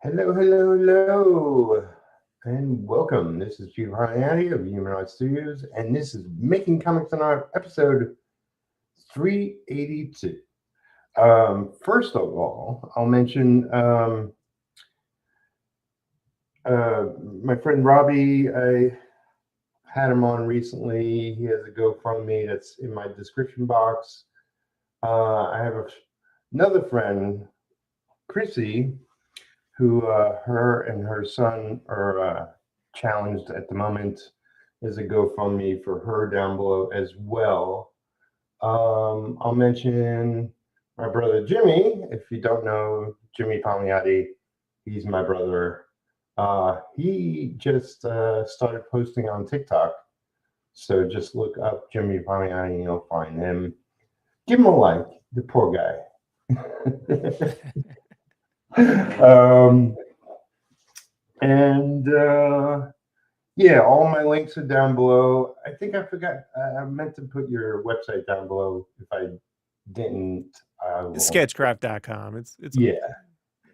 Hello, hello, hello, and welcome. This is Peter Harney of Human Art Studios, and this is Making Comics and Art, episode 382. First of all, I'll mention my friend Robbie. I had him on recently. He has a GoFundMe that's in my description box. I have another friend, Chrissy, who her and her son are challenged at the moment. There's a GoFundMe for her down below as well. I'll mention my brother Jimmy. If you don't know Jimmy Palmiotti, he's my brother. He just started posting on TikTok. So just look up Jimmy Palmiotti and you'll find him. Give him a like, the poor guy. Yeah, all my links are down below. I think I forgot, I meant to put your website down below. If I didn't, sketchcraft.com. It's yeah,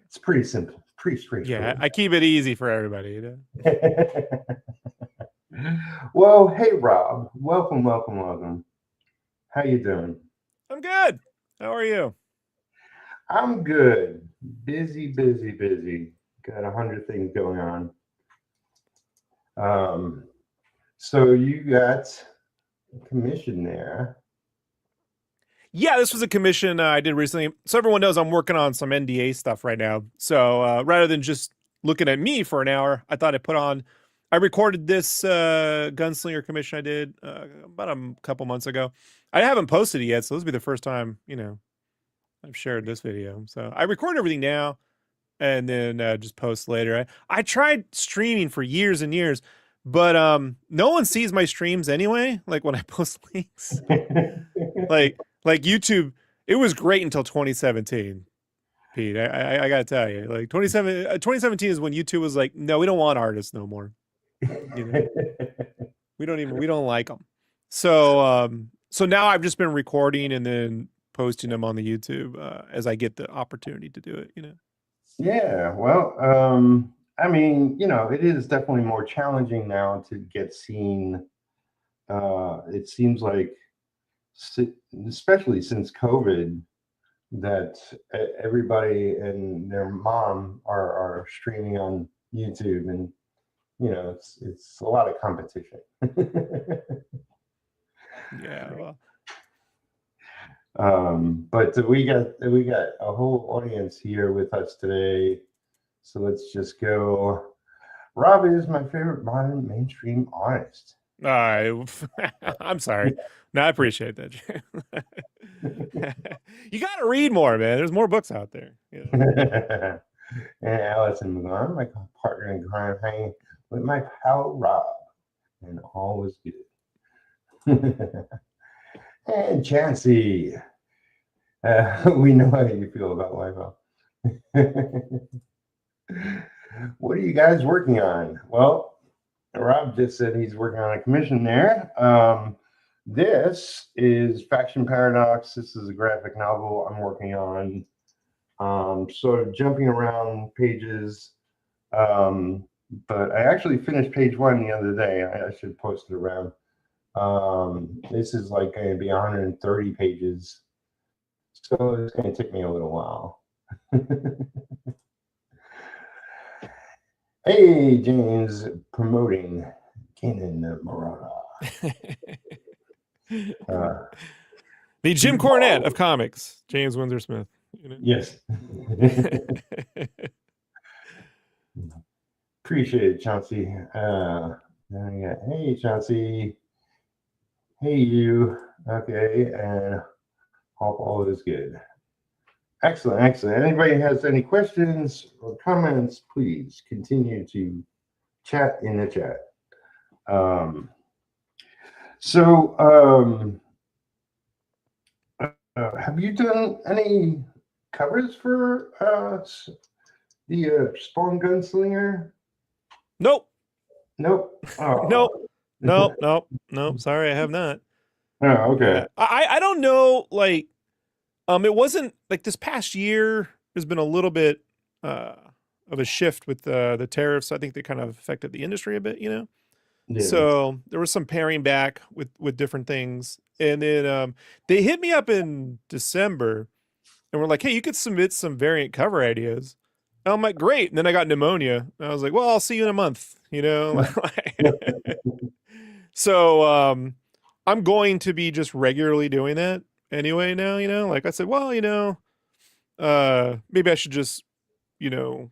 it's pretty simple, pretty straightforward. Yeah, I keep it easy for everybody, you know? Well, hey Rob, welcome. How you doing? I'm good. How are you? I'm good. Busy. Got 100 things going on. So you got a commission there. Yeah, this was a commission I did recently. So everyone knows I'm working on some NDA stuff right now. So rather than just looking at me for an hour, I thought I recorded this gunslinger commission I did about a couple months ago. I haven't posted it yet, so this will be the first time, I've shared this video. So I record everything now and then just post later. I tried streaming for years and years, but no one sees my streams anyway. Like when I post links, like YouTube, it was great until 2017. Pete, I gotta tell you, like 2017 is when YouTube was like, no, we don't want artists no more. We don't like them. So now I've just been recording and then posting them on the YouTube as I get the opportunity to do it. Yeah, well, I mean, it is definitely more challenging now to get seen. It seems like, especially since COVID, that everybody and their mom are streaming on YouTube, and it's a lot of competition. Yeah. But we got a whole audience here with us today, so let's just go. Rob is my favorite modern mainstream artist. I'm sorry. No, I appreciate that. You got to read more, man. There's more books out there. And Allison McGon, my partner in crime, hanging with my pal Rob, and all was good. And Chancey, we know how you feel about life. What are you guys working on? Well, Rob just said he's working on a commission there. This is Faction Paradox. This is a graphic novel I'm working on. Sort of jumping around pages. But I actually finished page 1 the other day. I should post it around. This is like going to be 130 pages. So it's going to take me a little while. Hey, James, promoting Kanin Marauder. The Jim Cornette of comics, James Windsor Smith. Yes. Appreciate it, Chauncey. Hey, Chauncey. Hey, you. Okay, and hope all is good. Excellent. Anybody has any questions or comments, please continue to chat in the chat. Have you done any covers for the Spawn Gunslinger? Nope. Oh. Nope. Sorry, I have not. Oh, okay. I don't know, like, it wasn't like this past year has been a little bit of a shift with the tariffs. I think they kind of affected the industry a bit, you know. Yeah. So there was some paring back with different things, and then they hit me up in December, and we're like, "Hey, you could submit some variant cover ideas." And I'm like, "Great!" And then I got pneumonia, and I was like, "Well, I'll see you in a month," you know. So I'm going to be just regularly doing that anyway now, you know. Like I said, well, you know, maybe I should just, you know,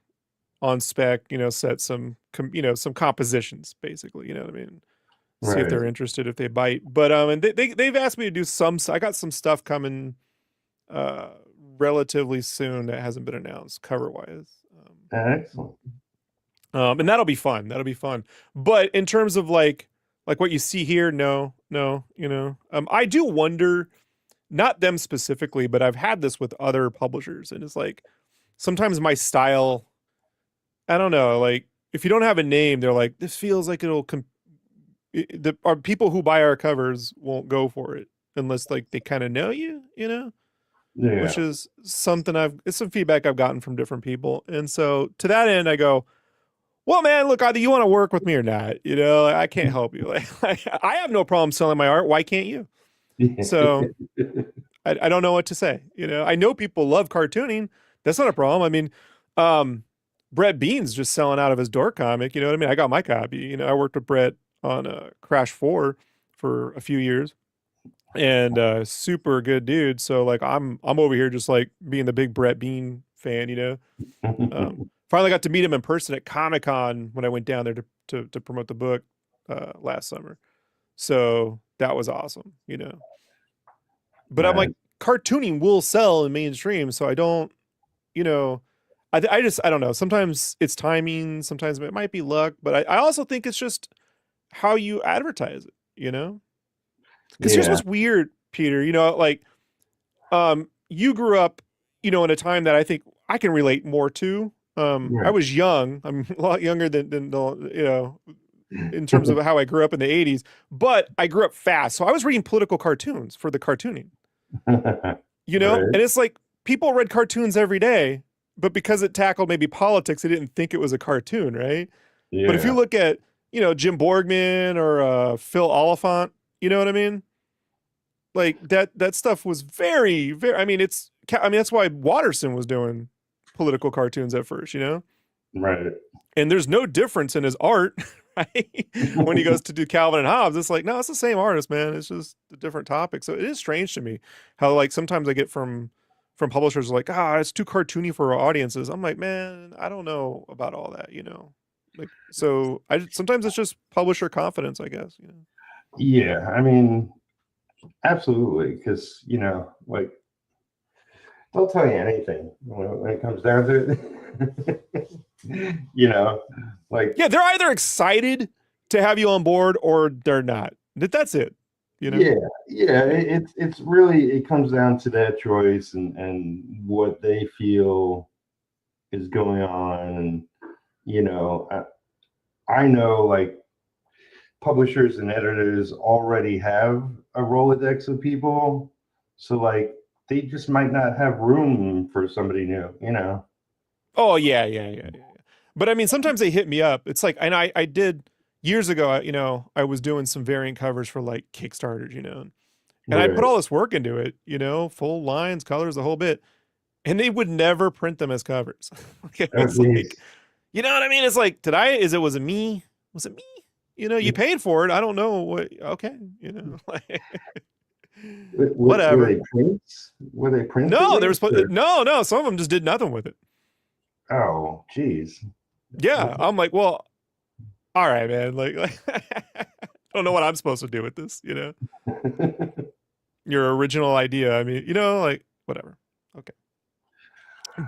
on spec, you know, set some you know, some compositions basically, you know what I mean? See if Right. they're interested, if they bite. But and they've asked me to do some, I got some stuff coming uh relatively soon that hasn't been announced cover wise. Excellent. And that'll be fun. That'll be fun. But in terms of like what you see here, no, you know. I do wonder, not them specifically, but I've had this with other publishers, and it's like sometimes my style, I don't know, like if you don't have a name, they're like, this feels like our people who buy our covers won't go for it unless like they kind of know you, you know, Yeah. which is something it's some feedback I've gotten from different people. And so to that end, I go, well, man, look, either you want to work with me or not, you know, I can't help you. Like, I have no problem selling my art. Why can't you? So I don't know what to say. You know, I know people love cartooning. That's not a problem. I mean, Brett Bean's just selling out of his door comic. You know what I mean? I got my copy. You know, I worked with Brett on Crash 4 for a few years, and super good dude. So like, I'm over here just like being the big Brett Bean fan. You know, finally got to meet him in person at Comic-Con when I went down there to promote the book last summer. So that was awesome. You know. But I'm like, cartooning will sell in mainstream, so I don't, you know, I don't know. Sometimes it's timing, sometimes it might be luck, but I also think it's just how you advertise it, you know? Because here's what's weird, Peter, you know, like, you grew up, you know, in a time that I think I can relate more to. I was young. I'm a lot younger than the, you know, in terms of how I grew up in the 80s, but I grew up fast. So I was reading political cartoons for the cartooning, you know, and it's like people read cartoons every day, but because it tackled maybe politics, they didn't think it was a cartoon, right? But if you look at, you know, Jim Borgman or Phil Oliphant, you know what I mean? Like that stuff was very, very, I mean, that's why Watterson was doing political cartoons at first, you know? Right. And there's no difference in his art, right? When he goes to do Calvin and Hobbes, it's like, no, it's the same artist, man. It's just a different topic. So it is strange to me how like sometimes I get from publishers like, it's too cartoony for our audiences. I'm like, man, I don't know about all that, you know? Like, so sometimes it's just publisher confidence, I guess, you know? Yeah, I mean, absolutely. Because, you know, like, they'll tell you anything when it comes down to it. You know, like, yeah, they're either excited to have you on board or they're not. That's it. You know? Yeah. It's really, it comes down to that choice and what they feel is going on. And, you know, I know like publishers and editors already have a Rolodex of people. So like, they just might not have room for somebody new, you know? Oh yeah. But I mean, sometimes they hit me up. It's like, and I did years ago, you know, I was doing some variant covers for like Kickstarters, you know, and I put all this work into it, you know, full lines, colors, the whole bit, and they would never print them as covers. It was like, you know what I mean? It's like, was it me? Was it me? You know, you paid for it. I don't know what, okay, you know, like, whatever. Were they prints? Were they prints? No, there was, no, some of them just did nothing with it. Oh, geez. Yeah, I'm like, well, all right, man. Like I don't know what I'm supposed to do with this, you know? Your original idea. I mean, you know, like, whatever. Okay.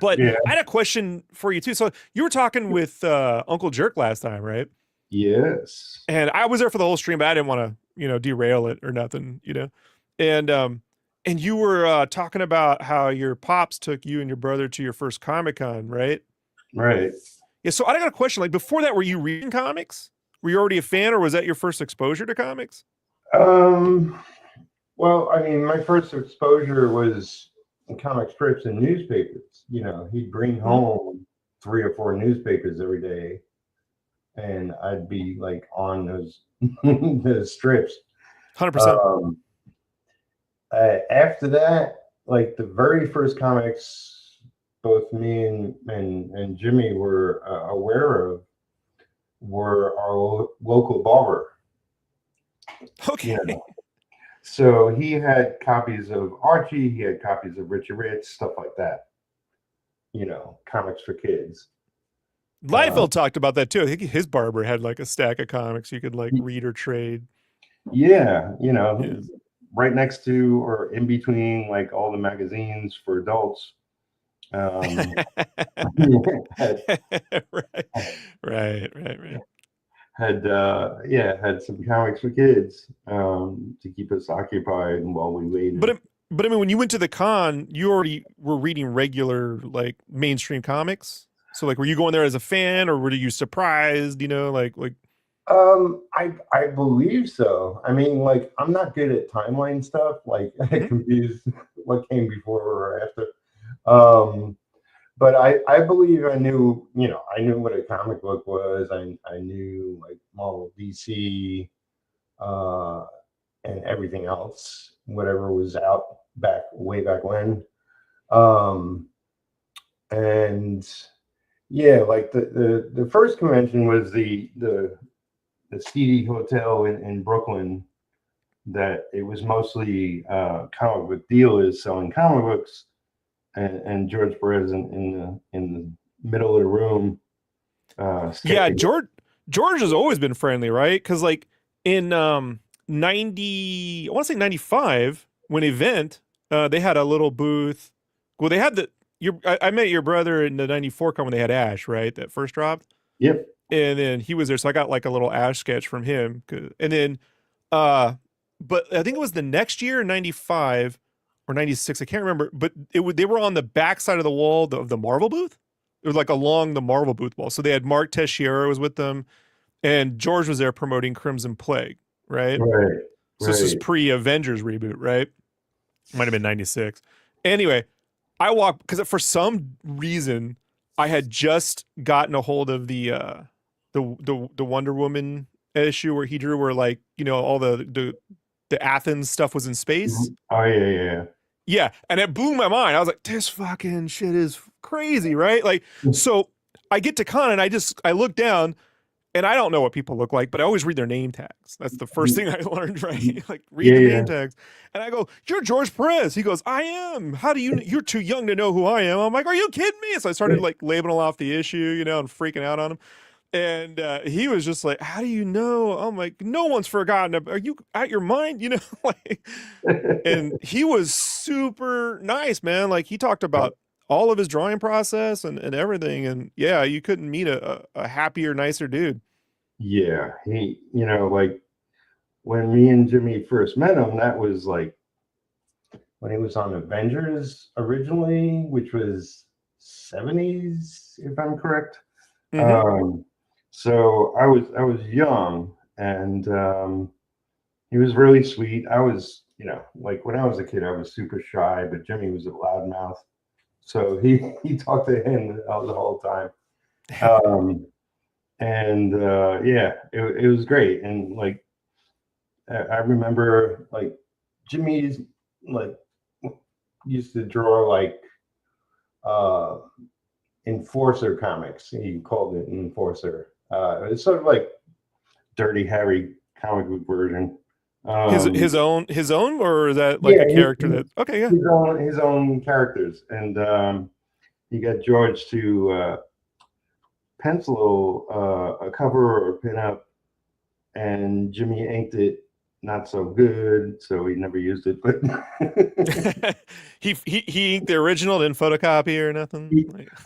But I had a question for you, too. So you were talking with Uncle Jerk last time, right? Yes. And I was there for the whole stream, but I didn't want to, you know, derail it or nothing, you know? And you were talking about how your pops took you and your brother to your first Comic-Con, right? Right. Yeah, so I got a question. Like, before that, were you reading comics? Were you already a fan, or was that your first exposure to comics? Well, I mean, my first exposure was in comic strips and newspapers. You know, he'd bring home 3 or 4 newspapers every day, and I'd be like on those those strips. 100%. After that, like the very first comics, both me and Jimmy were aware of were our local barber. Okay. You know, so he had copies of Archie, he had copies of Richard Rich, stuff like that. You know, comics for kids. Liefeld talked about that too. I think his barber had like a stack of comics you could like read or trade. Yeah, you know, Yeah. right next to or in between like all the magazines for adults. right. had, Right. had some comics for kids to keep us occupied while we waited. But I mean, when you went to the con, you already were reading regular like mainstream comics. So like, were you going there as a fan, or were you surprised? You know, like I believe so. I mean, like I'm not good at timeline stuff. Like I confuse what came before or after. But I believe I knew, you know, I knew what a comic book was. I knew like Marvel, DC, and everything else, whatever was out way back when. And yeah, like the first convention was the seedy hotel in Brooklyn. That it was mostly comic book dealers selling comic books, and George Perez in the middle of the room. yeah, George has always been friendly, right? Because like in 90, I want to say 95, when Event, they had a little booth. Well, they had I met your brother in the 94 con when they had Ash, right? That first dropped. Yep. And then he was there, so I got like a little Ash sketch from him. And then but I think it was the next year, 95 or 96, I can't remember, but they were on the back side of the wall of the Marvel booth. It was like along the Marvel booth wall. So they had Mark Teixeira was with them, and George was there promoting Crimson Plague, right? Right. So this was pre-Avengers reboot, right? Might have been 96. Anyway, I walked because for some reason I had just gotten a hold of the Wonder Woman issue where he drew where like, you know, all the Athens stuff was in space. Oh yeah. Yeah, and it blew my mind. I was like, this fucking shit is crazy, right? Like, so I get to con and I look down and I don't know what people look like, but I always read their name tags. That's the first thing I learned, right? Like, read the name tags. And I go, you're George Perez. He goes, I am. How do you're too young to know who I am. I'm like, are you kidding me? So I started like labeling off the issue, you know, and freaking out on him. And he was just like, how do you know? I'm like, no one's forgotten. Are you out your mind? You know, like, and he was super nice, man. Like he talked about all of his drawing process and everything. And yeah, you couldn't meet a happier, nicer dude. Yeah. He, you know, like when me and Jimmy first met him, that was like when he was on Avengers originally, which was 70s, if I'm correct. So I was young, and he was really sweet. I was, you know, like when I was a kid, I was super shy, but Jimmy was a loudmouth, so he talked to him the whole time. And yeah, it was great. And like I remember, like Jimmy's like used to draw like Enforcer comics. He called it Enforcer. It's sort of like Dirty Harry comic book version. His own, or is that like a character that? Okay, yeah. His own characters, and he got George to pencil a cover or pin up, and Jimmy inked it not so good, so he never used it. But he inked the original, didn't photocopy or nothing.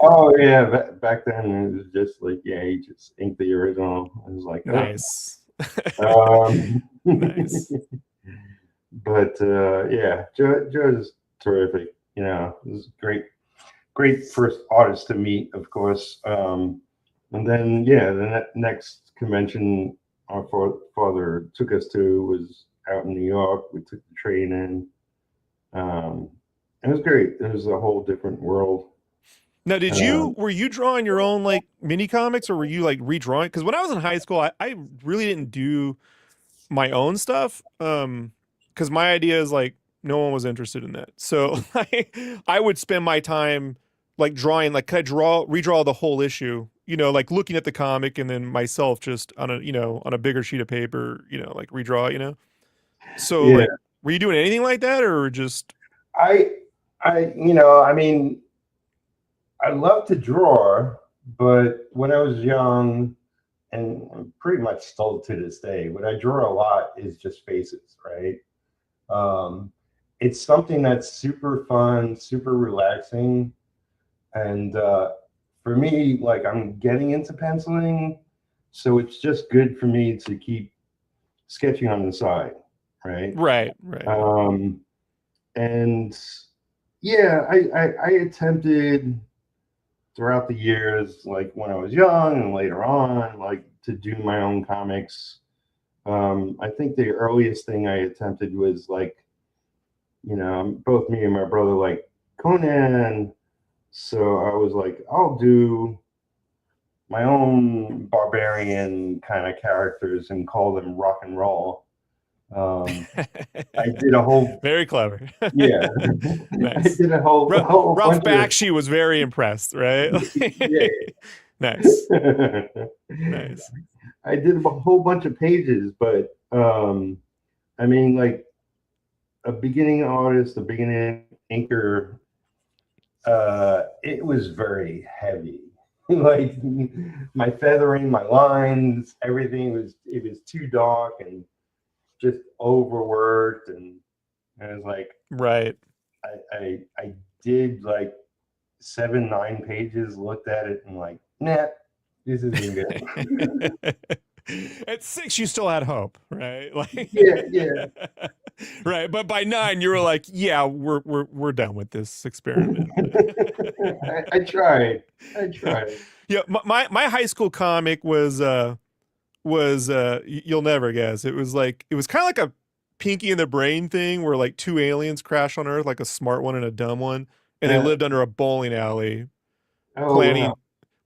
Oh yeah, back then it was just like, yeah, he just inked the original. I was like, oh. Nice. Nice. But yeah, Joe's terrific. You know, it was great first artist to meet, of course. And then yeah, the next convention our father took us to was out in New York. We took the train in. It was great. It was a whole different world. Now, Um, were you drawing your own like mini comics, or were you like redrawing? Because when I was in high school, I really didn't do my own stuff. Because my idea is like no one was interested in that. So I would spend my time like drawing, like could I redraw the whole issue, like looking at the comic and then myself just on on a bigger sheet of paper, like redraw, So yeah, like, were you doing anything like that or just I, I mean, I love to draw, but when I was young, and I'm pretty much still to this day, what I draw a lot is just faces, right? Um, it's something that's super fun, super relaxing, and for me, like I'm getting into penciling, so it's just good for me to keep sketching on the side, right? right, right? Um, and yeah, I attempted throughout the years, like when I was young and later on, like to do my own comics. I think the earliest thing I attempted was like, both me and my brother like Conan. So I was like, I'll do my own barbarian kind of characters and call them rock and roll. Um, I did a whole, Very clever. yeah, I Nice. did a whole Ralph bunch of, Bakshi was very impressed, right? yeah. Nice. Nice. I did a whole bunch of pages, but I mean, like a beginning artist, a beginning inker, it was very heavy. Like my feathering, my lines, everything was too dark and just overworked, and I was like, Right. I did like 7, 9 pages, looked at it and like, nah, this isn't good. At 6, you still had hope, right? Like, Yeah, yeah. right. But by 9, you were like, "Yeah, we're done with this experiment." I tried. I tried. Yeah, my high school comic was you'll never guess. It was kind of like a Pinky and the Brain thing where like two aliens crash on Earth, like a smart one and a dumb one, and they Uh, lived under a bowling alley, oh wow.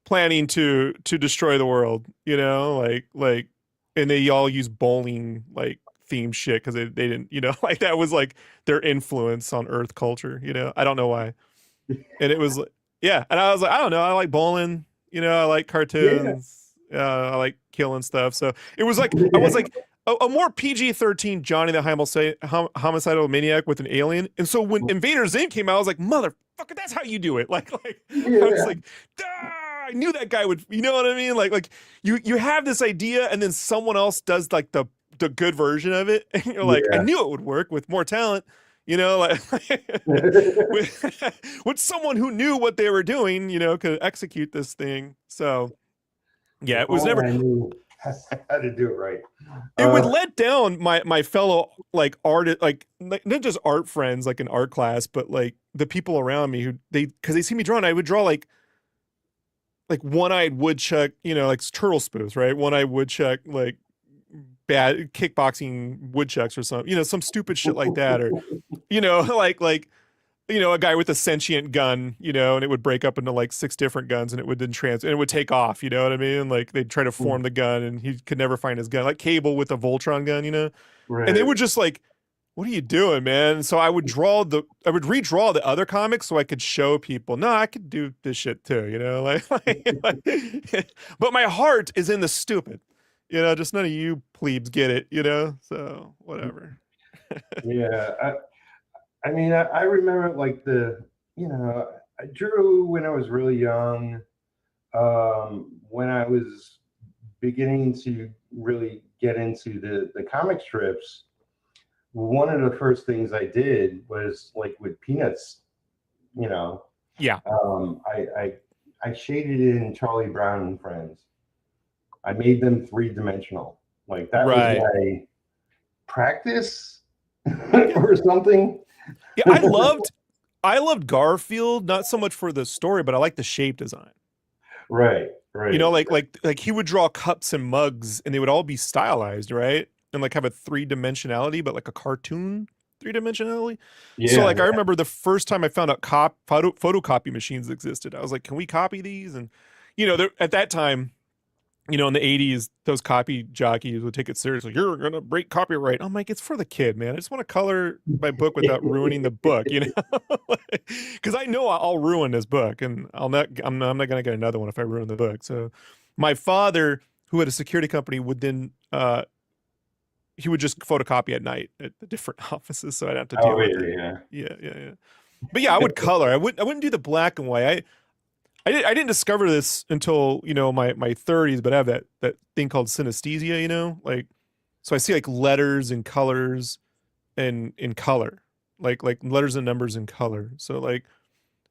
planning to destroy the world. And they all use bowling like theme shit because they didn't, like that was like their influence on Earth culture. I don't know why. And it was yeah, and I was like, I don't know, I like bowling. I like Yeah. cartoons. I like killing stuff. So it was like I was like a more PG-13 Johnny the homicidal maniac with an alien. And so when Invader Zim came out, I was like, motherfucker, that's how you do it. Like I was Yeah. like, I knew that guy would. You know what I mean? Like you have this idea, and then someone else does like the good version of it, and you're like, I Yeah. knew it would work with more talent. Like with someone who knew what they were doing, could execute this thing. So yeah, If it was only never. I knew how to do it right. It would Uh, let down my fellow like art, like not just art friends like in art class, but like the people around me who because they see me drawing. I would draw like one-eyed woodchuck, like turtle spoofs, right? One-eyed woodchuck, like bad kickboxing woodchucks or something, some stupid shit like that, or like a guy with a sentient gun, and it would break up into like 6 different guns, and it would then and it would take off. You know what I mean? Like they'd try to form the gun, and he could never find his gun, like Cable with a Voltron gun, and they right. would just like, what are you doing, man? So I would redraw the other comics so I could show people, no, I could do this shit too, but my heart is in the stupid, just none of you plebes get it, so whatever. Yeah. I mean, I remember like I drew when I was really young. When I was beginning to really get into the comic strips, one of the first things I did was like with Peanuts, you know, Yeah. um, I, I I shaded in Charlie Brown and Friends. I made them 3 dimensional. Like that was Right. my practice Yeah. or something. Yeah, I loved Garfield, not so much for the story, but I like the shape design. Right, right. Like he would draw cups and mugs and they would all be stylized, right? And like have a 3 dimensionality, but like a cartoon. three-dimensionality. So Yeah, like I remember the first time I found out photocopy machines existed. I was like, can we copy these? And at that time, in the 80s, those copy jockeys would take it seriously. You're gonna break copyright. I'm like, it's for the kid, man. I just want to color my book without ruining the book, because I know I'll ruin this book, and I'm not gonna get another one if I ruin the book. So my father, who had a security company, would then he would just photocopy at night at the different offices, so I'd have to deal oh with yeah, it. yeah. Yeah. But yeah, I would color. I wouldn't do the black and white. I didn't discover this until my 30s, but I have that thing called synesthesia, like, so I see like letters and colors and in color, like letters and numbers in color. So like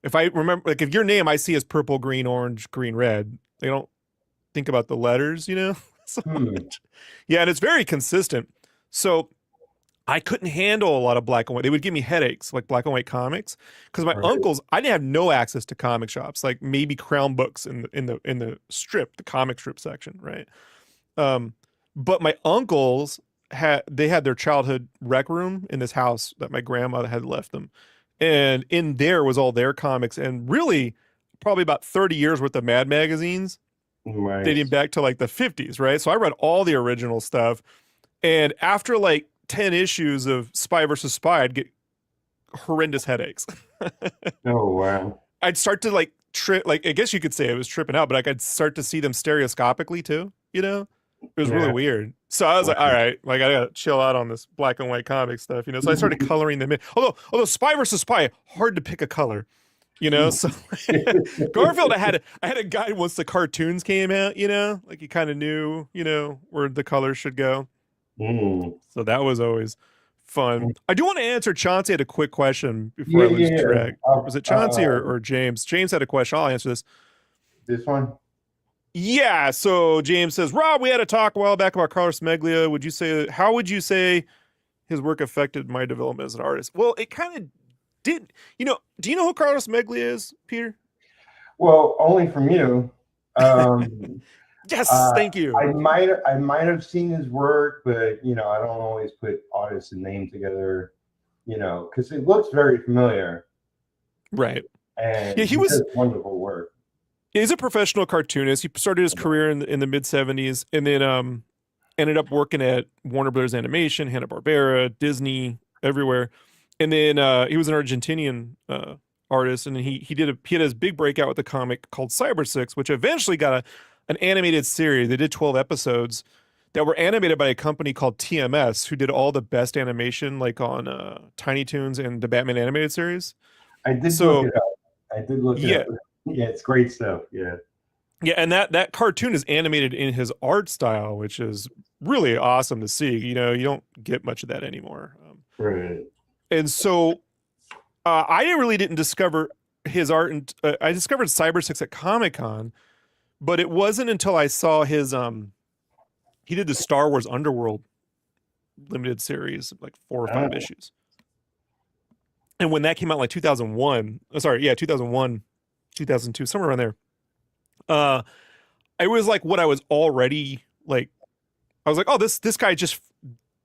if I remember, like if your name I see as purple, green, orange, green, red, they don't think about the letters, so Hmm. much. Yeah, and it's very consistent. So I couldn't handle a lot of black and white. They would give me headaches, like black and white comics, because my Right. uncles, I didn't have no access to comic shops, like maybe Crown Books in the strip, the comic strip section, right? Um, but my uncles had their childhood rec room in this house that my grandmother had left them, and in there was all their comics, and really probably about 30 years worth of Mad magazines dating Nice. back to like the 50s, right? So I read all the original stuff, and after like 10 issues of Spy versus Spy, I'd get horrendous headaches. Oh wow. I'd start to like trip, like I guess you could say I was tripping out, but like I'd start to see them stereoscopically too, It was really Yeah. weird. So I was like, all Wow. right, like I gotta chill out on this black and white comic stuff, So I started coloring them in. Although Spy versus Spy, hard to pick a color, So Garfield, I had a guide once the cartoons came out, like you kind of knew, where the colors should go. Mm. So that was always fun. I do want to answer. Chauncey had a quick question before Yeah, I yeah, lose yeah. track. Was it Chauncey or James? James had a question. I'll answer this. This one. Yeah. So James says, Rob, we had a talk a while back about Carlos Meglia. How would you say his work affected my development as an artist? Well, it kind of did. Do you know who Carlos Meglia is, Peter? Well, only from you. Um, Yes. Thank you. I might have seen his work, but I don't always put artist and name together, because it looks very familiar, Right. and Yeah. he does wonderful work. He's a professional cartoonist. He started his career in the mid 70s, and then ended up working at Warner Brothers Animation, Hanna-Barbera, Disney, everywhere. And then he was an Argentinian artist, and then he had his big breakout with a comic called Cyber 6, which eventually got an animated series. They did 12 episodes that were animated by a company called TMS, who did all the best animation, like on Tiny Toons and the Batman animated series. I did look So it up. I did look it yeah, up. Yeah, it's great stuff. Yeah. yeah, and that cartoon is animated in his art style, which is really awesome to see. You don't get much of that anymore. Right. And so I really didn't discover his art, and I discovered Cyber 6 at Comic-Con, but it wasn't until I saw his he did the Star Wars Underworld limited series, like 4 or 5 Oh, issues. And when that came out, like 2001, sorry, yeah, 2001, 2002, somewhere around there. Uh, it was like what I was already like. I was like, oh, this guy just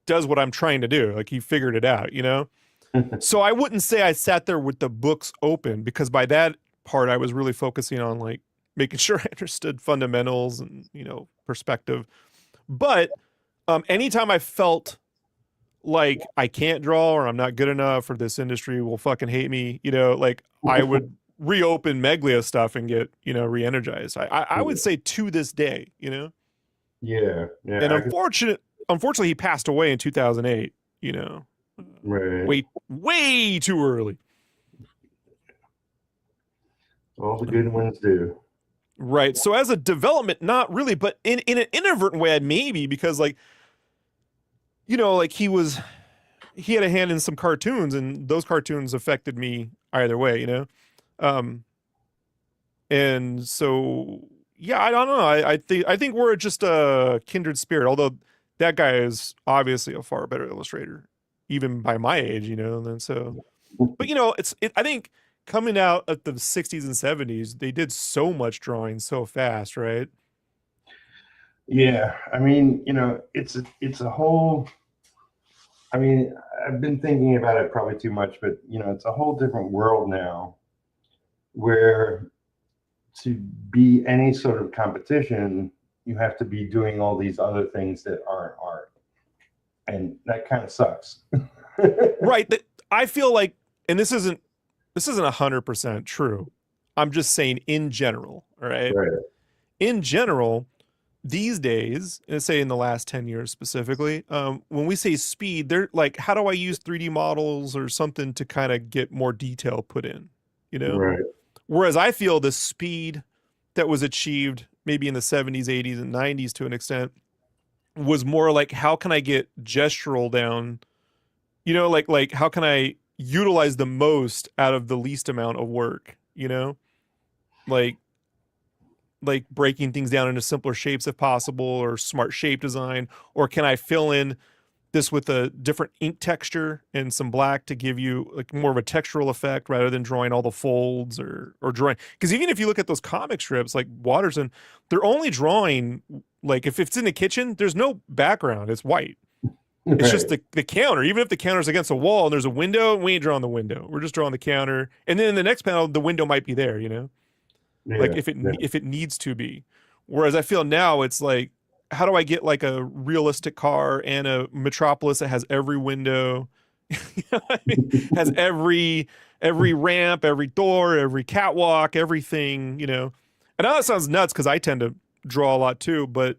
does what I'm trying to do. Like he figured it out. So I wouldn't say I sat there with the books open, because by that part I was really focusing on like making sure I understood fundamentals and perspective. But anytime I felt like I can't draw, or I'm not good enough, or this industry will fucking hate me, like I would reopen Meglia stuff and get re-energized. I would say to this day, yeah, yeah. and unfortunately he passed away in 2008. Right. Way too early. All the good ones do. Right. So as a development, not really, but in an inadvertent way, maybe, because like like he had a hand in some cartoons, and those cartoons affected me either way. Um, and so yeah, I don't know. I think we're just a kindred spirit. Although that guy is obviously a far better illustrator, even by my age. And so, but I think coming out of the 60s and 70s, they did so much drawing so fast, right? Yeah, I mean, it's a whole I mean, I've been thinking about it probably too much, but it's a whole different world now where to be any sort of competition, you have to be doing all these other things that aren't art. And that kind of sucks. Right. That I feel like, and this isn't 100% true. I'm just saying in general, all right? Right. In general, these days, and say in the last 10 years specifically, when we say speed, they're like, how do I use 3D models or something to kind of get more detail put in, you know? Right. Whereas I feel the speed that was achieved maybe in the 70s, 80s, and 90s to an extent was more like, how can I get gestural down? Like how can I utilize the most out of the least amount of work, Like breaking things down into simpler shapes if possible, or smart shape design, or can I fill in this with a different ink texture and some black to give you like more of a textural effect rather than drawing all the folds or drawing, because even if you look at those comic strips like Watterson, they're only drawing, like if it's in the kitchen, there's no background, it's white. It's Right. just the counter. Even if the counter's against a wall and there's a window, we ain't drawing the window. We're just drawing the counter. And then in the next panel, the window might be there, like Yeah. if it needs to be. Whereas I feel now it's like, how do I get like a realistic car and a Metropolis that has every window, what I mean? Has every ramp, every door, every catwalk, everything, And I know that sounds nuts because I tend to draw a lot too, but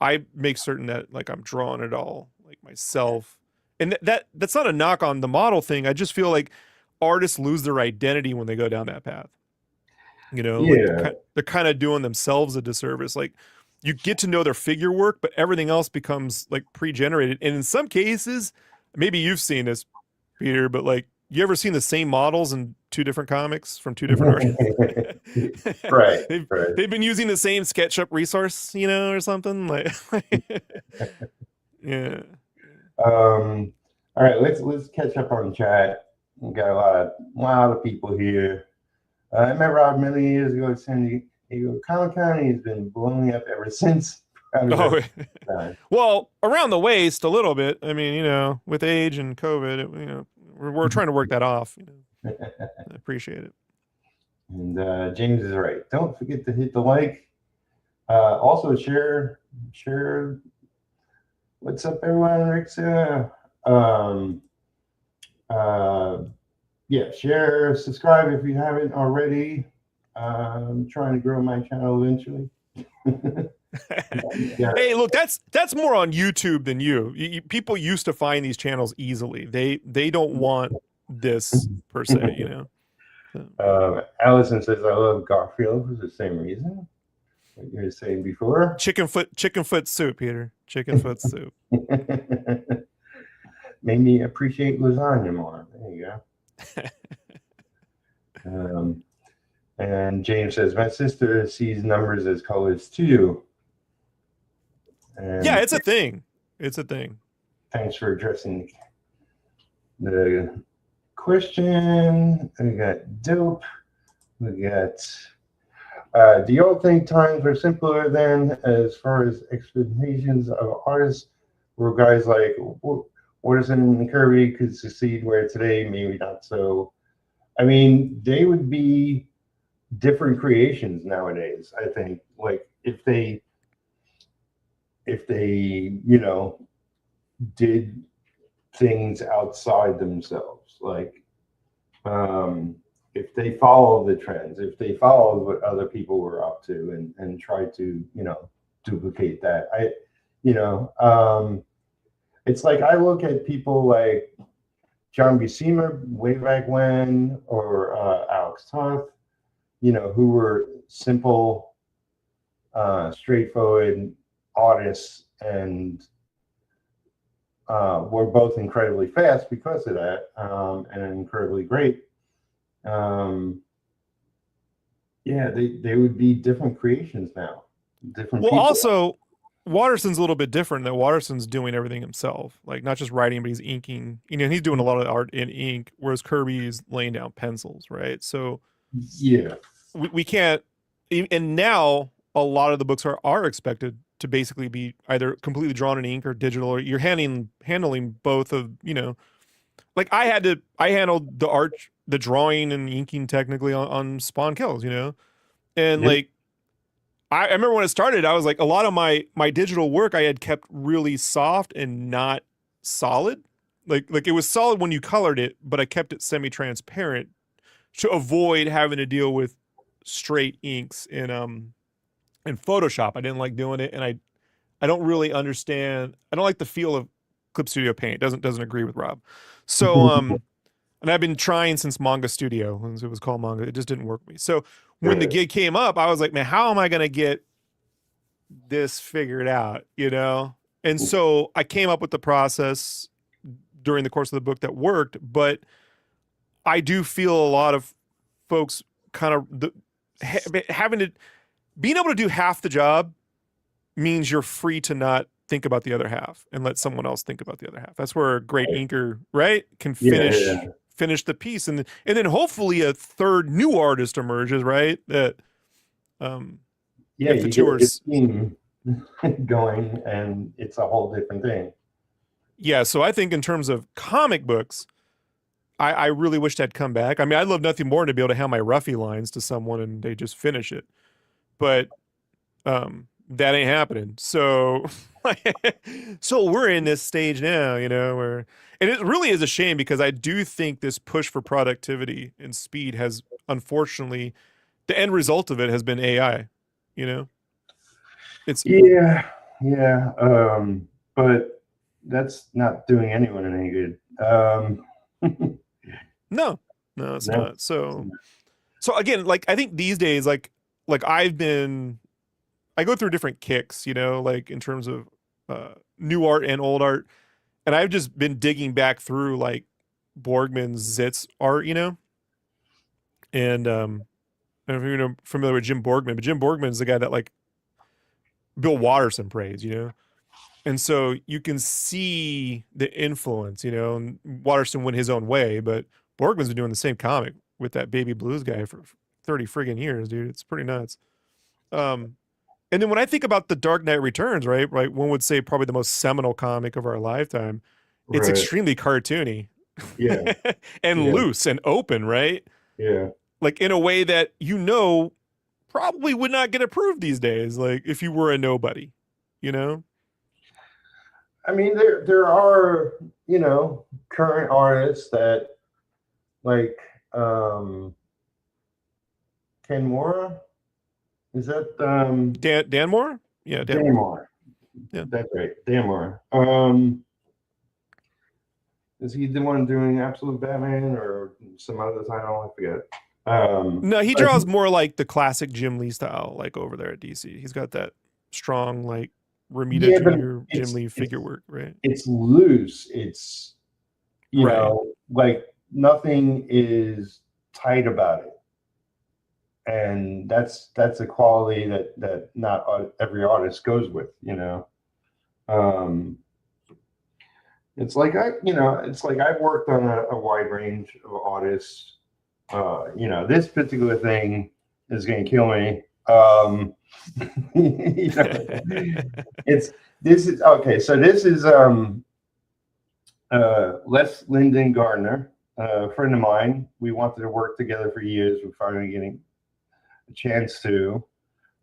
I make certain that like I'm drawing it all like myself. And that's not a knock on the model thing. I just feel like artists lose their identity when they go down that path. Like Yeah. they're kind of doing themselves a disservice. Like you get to know their figure work, but everything else becomes like pre-generated. And in some cases, maybe you've seen this, Peter, but like you ever seen the same models in two different comics from two different artists? Right. they've, Right. they've been using the same SketchUp resource, or something like. Yeah. All right, let's catch up on chat. We got a lot of people here. I met Rob many years ago at San Diego Comic Con. He's been blowing up ever since. Oh, well, around the waist a little bit. I mean, with age and COVID, we're trying to work that off. I appreciate it. And James is right. Don't forget to hit the like. Also share. What's up, everyone? Rick's yeah, share, subscribe if you haven't already. I'm trying to grow my channel eventually. Yeah. Hey, look, that's more on YouTube than you. People used to find these channels easily. They don't want this per se, Allison says I love Garfield for the same reason what you were saying before. Chicken foot soup, Peter. Chicken foot soup. Made me appreciate lasagna more. There you go. And James says my sister sees numbers as colors too. And yeah, it's a thing. It's a thing. Thanks for addressing the question. We got dope. We got. Do you all think times were simpler then, as far as expectations of artists, where guys like Watterson and Kirby could succeed, where today maybe not so? I mean, they would be different creations nowadays. I think, like if they did things outside themselves, like if they followed the trends, if they followed what other people were up to and tried to duplicate that. It's like I look at people like John Buscema way back when, or Alex Toth, who were simple, straightforward artists, and were both incredibly fast because of that, and incredibly great. Yeah, they would be different creations now. Different people. Also, Watterson's a little bit different. That Watterson's doing everything himself, like not just writing, but he's inking. He's doing a lot of art in ink, whereas Kirby's laying down pencils, right? So yeah, we can't. And now a lot of the books are expected to basically be either completely drawn in ink or digital, or you're handling both of, like I handled the drawing and inking technically on Spawn Kills, and Yep. like I remember when it started, I was like, a lot of my digital work I had kept really soft and not solid. Like it was solid when you colored it, but I kept it semi-transparent to avoid having to deal with straight inks in Photoshop. I didn't like doing it, and I don't really understand. I don't like the feel of Clip Studio Paint. Doesn't agree with Rob. So and I've been trying since Manga Studio, when it was called Manga. It just didn't work for me. So when the gig came up, I was like, man, how am I gonna get this figured out? And so I came up with the process during the course of the book that worked, but I do feel a lot of folks kind of having to being able to do half the job means you're free to not think about the other half and let someone else think about the other half. That's where a great inker, right, can finish the piece, and then hopefully a third new artist emerges, right? That if the two are team going, and it's a whole different thing. Yeah, so I think in terms of comic books, I really wished I'd come back. I mean, I'd love nothing more than to be able to hand my Ruffy lines to someone and they just finish it. But that ain't happening. So so we're in this stage now, where, and it really is a shame, because I do think this push for productivity and speed has, unfortunately, the end result of it has been AI, It's but that's not doing anyone any good. No, it's not. So again, like I think these days, like I go through different kicks, like in terms of new art and old art, and I've just been digging back through like Borgman's Zitz art, and I don't know if you're familiar with Jim Borgman, but Jim Borgman's the guy that like Bill Watterson praised, and so you can see the influence, and Watterson went his own way, but Borgman's been doing the same comic with that Baby Blues guy for 30 friggin' years, dude. It's pretty nuts. And then when I think about The Dark Knight Returns, right, one would say probably the most seminal comic of our lifetime. It's extremely cartoony, and loose and open, right? Yeah, like in a way that probably would not get approved these days. Like if you were a nobody, I mean, there are current artists that like Ken Moore. Is that Dan Moore? Yeah, Dan Moore. Yeah, that's right, Dan Moore. Is he the one doing Absolute Batman or some other title? I forget. No, he draws more like the classic Jim Lee style, like over there at DC. He's got that strong, like Romita Jr. Jim Lee figure work, right? It's loose. It's you know, like nothing is tight about it. And that's a quality that not every artist goes with, It's like I've worked on a wide range of artists. This particular thing is going to kill me. This is okay. So this is Les Lyndon Gardner, a friend of mine. We wanted to work together for years. We're finally getting a chance to.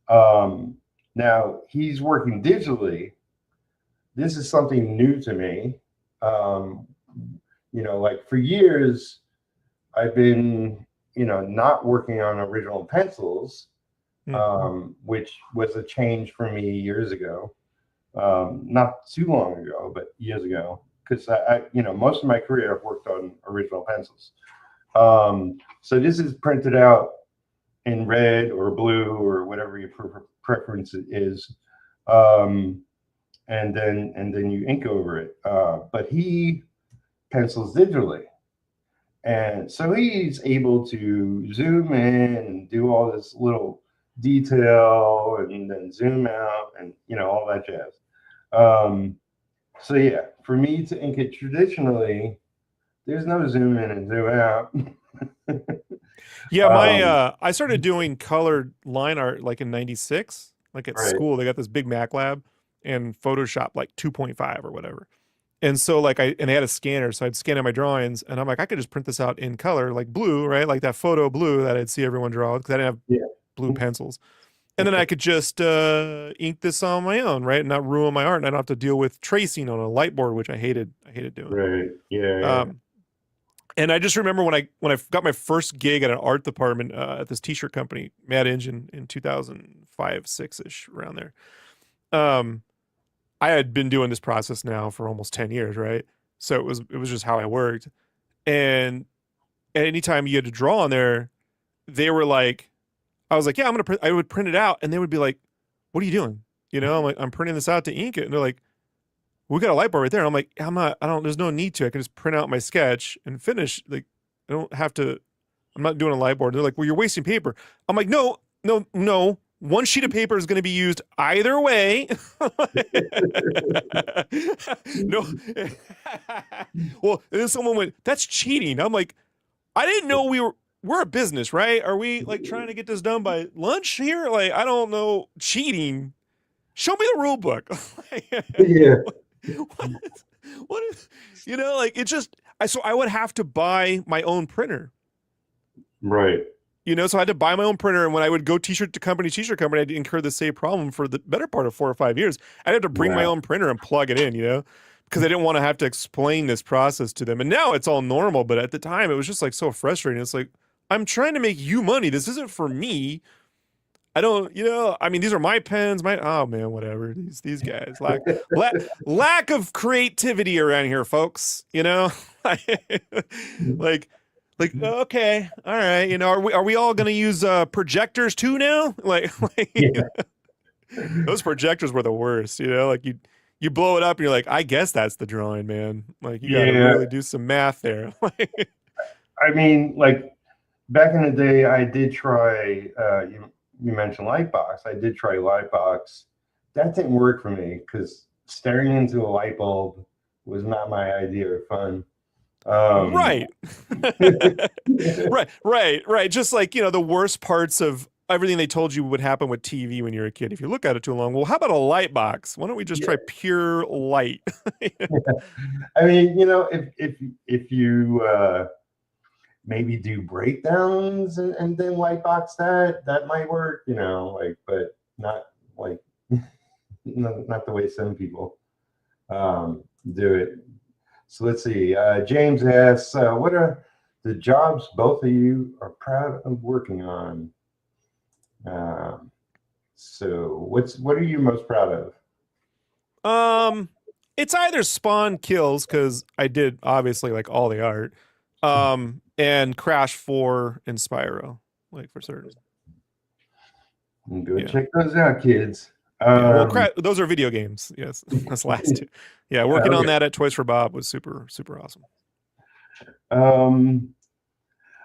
Now he's working digitally. This is something new to me. Like for years, I've been, not working on original pencils, which was a change for me years ago. Not too long ago, but years ago, because I most of my career I've worked on original pencils. So this is printed out in red or blue or whatever your preference is, and then you ink over it. But he pencils digitally, and so he's able to zoom in and do all this little detail and then zoom out and all that jazz. So yeah, for me to ink it traditionally, there's no zoom in and zoom out. Yeah, I started doing colored line art like in '96, Like at Right. school, they got this big Mac lab and Photoshop like 2.5 or whatever. And so like and they had a scanner, so I'd scan in my drawings, and I'm like, I could just print this out in color, like blue, right? Like that photo blue that I'd see everyone draw because I didn't have Yeah. blue pencils. And then I could just ink this on my own, right? And not ruin my art. And I don't have to deal with tracing on a light board, which I hated. I hated doing. Right. Yeah. And I just remember when I got my first gig at an art department at this t-shirt company, Mad Engine, in 2005, 6-ish, around there. I had been doing this process now for almost 10 years, right? So it was just how I worked. And anytime you had to draw on there, they were like, I was like, yeah, I'm gonna print. I would print it out, and they would be like, "What are you doing?" You know, I'm like, I'm printing this out to ink it, and they're like, "We got a light board right there." And I'm like, I'm not. I don't. There's no need to. I can just print out my sketch and finish. Like, I don't have to. I'm not doing a light board. They're like, well, you're wasting paper. I'm like, no, no, no. One sheet of paper is going to be used either way. No. Well, and then someone went, "That's cheating." I'm like, I didn't know we're a business, right? Are we like trying to get this done by lunch here? Like, I don't know. Cheating. Show me the rule book. Yeah. What is, you know, like it just, so I would have to buy my own printer. Right. You know, so I had to buy my own printer. And when I would go t-shirt company, I'd incur the same problem for the better part of 4 or 5 years. I'd have to bring my own printer and plug it in, you know, because I didn't want to have to explain this process to them. And now it's all normal. But at the time, it was just like so frustrating. It's like, I'm trying to make you money. This isn't for me. I don't, you know, I mean, these are my pens, oh man, whatever. These guys lack of creativity around here, folks, you know, like, okay, all right. You know, are we all going to use projectors too now? Like Yeah. those projectors were the worst, you know, like you blow it up and you're like, I guess that's the drawing, man. Like you got to really do some math there. I mean, like back in the day, I did try, you mentioned Lightbox. I did try Lightbox. That didn't work for me because staring into a light bulb was not my idea of fun. Right. Right. Just like, you know, the worst parts of everything they told you would happen with TV when you're a kid. If you look at it too long, well, how about a light box? Why don't we just try pure light? I mean, you know, if you maybe do breakdowns and then light box that might work, you know, like, but not like not the way some people do it. So let's see. James asks, what are the jobs both of you are proud of working on? So what are you most proud of? It's either Spawn Kills, because I did obviously like all the art, and Crash 4 and Spyro, like for certain. Go check those out, kids. Well, those are video games. Yes, that's last two. Yeah, working on that at Toys for Bob was super, super awesome.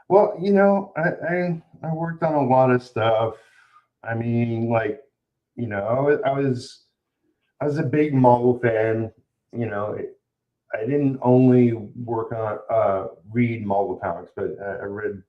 Well, you know, I worked on a lot of stuff. I mean, like, you know, I was a big Marvel fan. You know, I didn't only work on read Marvel comics, but I read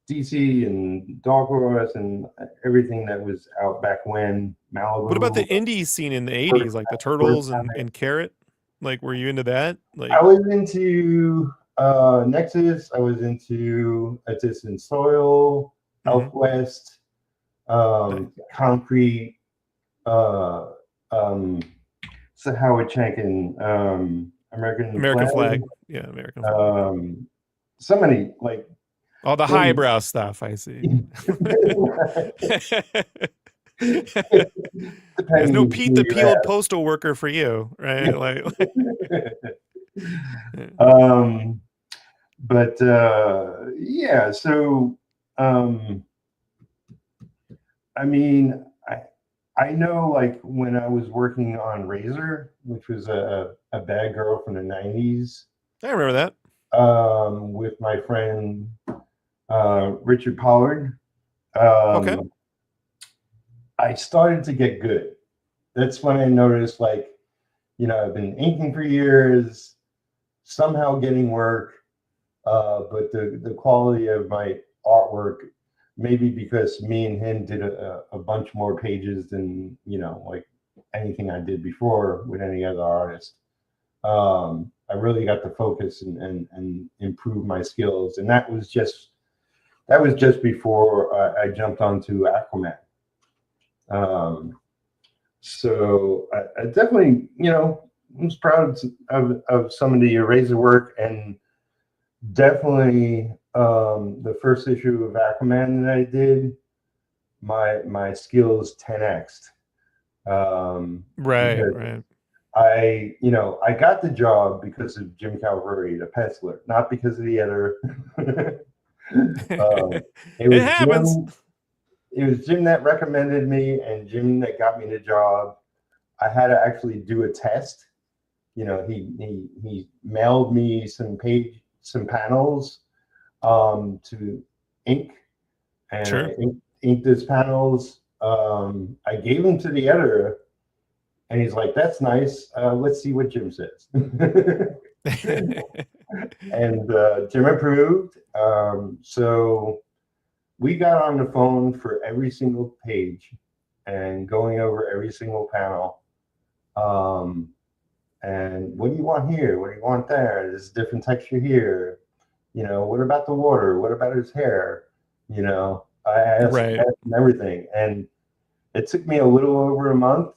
DC and Dark Horse and everything that was out back when. Malibu. What about the indie scene in the 80s, like the Turtles and Carrot? Like, were you into that? Like, I was into Nexus. I was into A Distant Soil, Elfwest, Concrete, so Howard Chankin, American Flag. Yeah, American Flag. So many, like, all the highbrow stuff, I see. There's no Pete the Peeled postal worker for you, right? But yeah, so I mean, I know, like, when I was working on Razor, which was a bad girl from the 90s. I remember that. With my friend Richard Pollard. Okay. I started to get good. That's when I noticed, like, you know, I've been inking for years, somehow getting work, but the quality of my artwork maybe because me and him did a bunch more pages than, like anything I did before with any other artist. I really got to focus and improve my skills. And that was just before I jumped onto Aquaman. So I definitely, was proud of some of the eraser work, and definitely the first issue of Aquaman that I did, my skills 10x'd. Right. I got the job because of Jim Calvary, the penciler, not because of the editor. It happens. It was Jim that recommended me, and Jim that got me the job. I had to actually do a test. He mailed me some panels to ink, and Sure. I inked those panels. I gave them to the editor, and he's like, "That's nice. Let's see what Jim says." And Jim approved. So we got on the phone for every single page and going over every single panel. And what do you want here? What do you want there? There's a different texture here. What about the water? What about his hair? I asked him everything. And it took me a little over a month,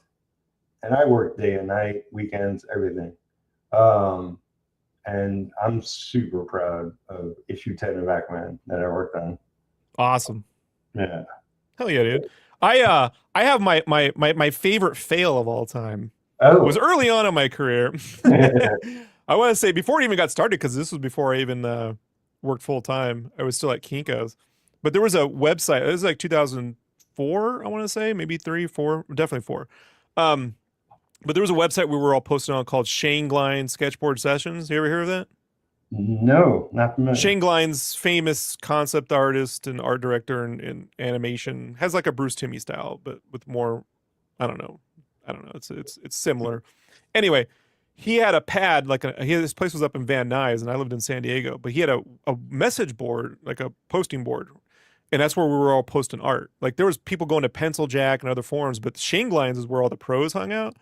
and I worked day and night, weekends, everything. And I'm super proud of issue 10 of Aquaman that I worked on. Awesome. Yeah. Hell yeah, dude. I have my favorite fail of all time. Oh. It was early on in my career. I want to say before it even got started, because this was before I even worked full time. I was still at Kinko's. But there was a website. It was like 2004, I want to say, maybe 3, 4, definitely 4. But there was a website we were all posting on called Shane Glein Sketchboard Sessions. You ever hear of that? No, not familiar. Shane Glein's famous concept artist and art director in animation, has like a Bruce Timmey style, but with more, I don't know. It's similar. Anyway, he had a pad, his place was up in Van Nuys, and I lived in San Diego, but he had a message board, like a posting board. And that's where we were all posting art. Like there was people going to Pencil Jack and other forums, but Shane Glein's is where all the pros hung out.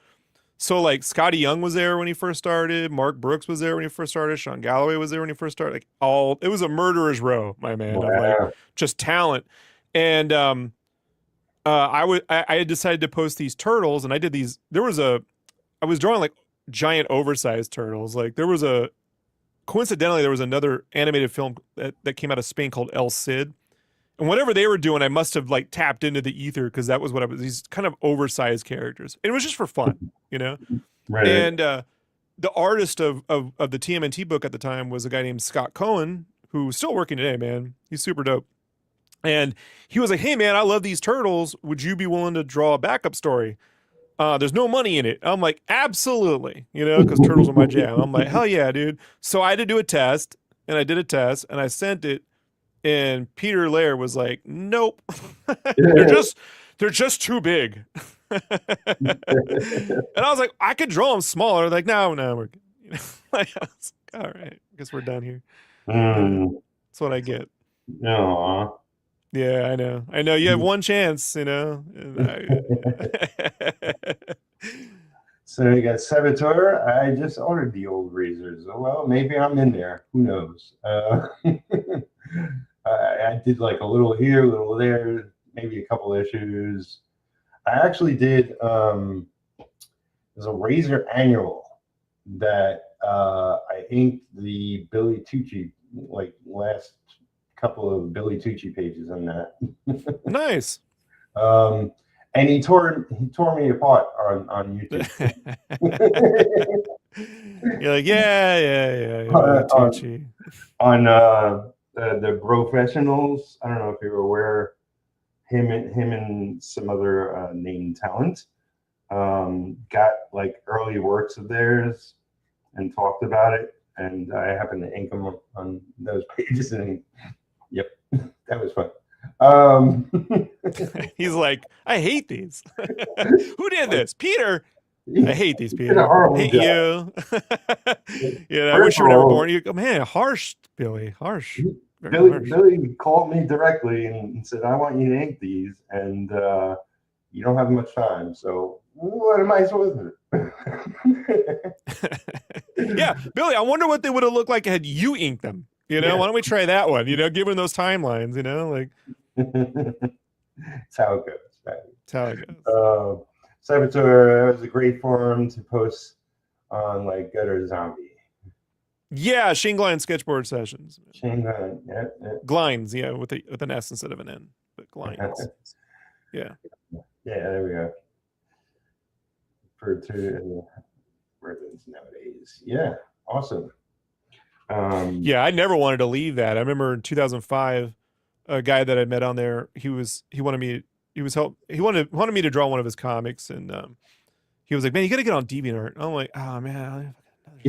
So like Scotty Young was there when he first started. Mark Brooks was there when he first started. Sean Galloway was there when he first started. It was a murderer's row, my man, of like just talent. And I had decided to post these turtles, and I did these. I was drawing like giant oversized turtles. Like coincidentally, there was another animated film that came out of Spain called El Cid. And whatever they were doing, I must have like tapped into the ether, because that was what I was, these kind of oversized characters. And it was just for fun, Right. And the artist of the TMNT book at the time was a guy named Scott Cohen, who's still working today, man. He's super dope. And he was like, "Hey man, I love these turtles. Would you be willing to draw a backup story? There's no money in it." I'm like, "Absolutely," because turtles are my jam. I'm like, "Hell yeah, dude." So I had to do a test, and I did a test, and I sent it. And Peter Lair was like, "Nope, they're just too big." And I was like, "I could draw them smaller." Like, no, we're good. Like, I was like, all right, I guess we're done here. That's what I get. No. Yeah, I know. You have one chance, So you got Saboteur. I just ordered the old razors. Well, maybe I'm in there. Who knows? I did like a little here, a little there, maybe a couple issues. I actually did there's a razor annual that I inked the Billy Tucci, like last couple of Billy Tucci pages on that. Nice. And he tore me apart on YouTube. You're like, yeah. Tucci. On the Professionals, I don't know if you were aware, him and some other named talent got like early works of theirs and talked about it, and I happened to ink them on those pages, and yep, that was fun. He's like, "I hate these." Who did this? Peter. I hate these people. I hate you. I wish you were never born. You go, man, harsh, Billy, harsh. Billy called me directly and said, I want you to ink these, and you don't have much time, so what am I supposed to do? Yeah, Billy, I wonder what they would have looked like had you inked them. You know, why don't we try that one? You know, given those timelines, you know, like that's how it goes. Right? That's how it goes. CYPHER was a great forum to post on like Gutter Zombie. Yeah, Shane Glines sketchboard sessions. Shane Glines, yeah. Glines, yeah, with an S instead of an N, but Glines. Yeah. Yeah, there we go. For two versions nowadays. Yeah, awesome. Yeah, I never wanted to leave that. I remember in 2005, a guy that I met on there, he wanted me to draw one of his comics, and he was like, "Man, you got to get on DeviantArt." I'm like, "Oh man,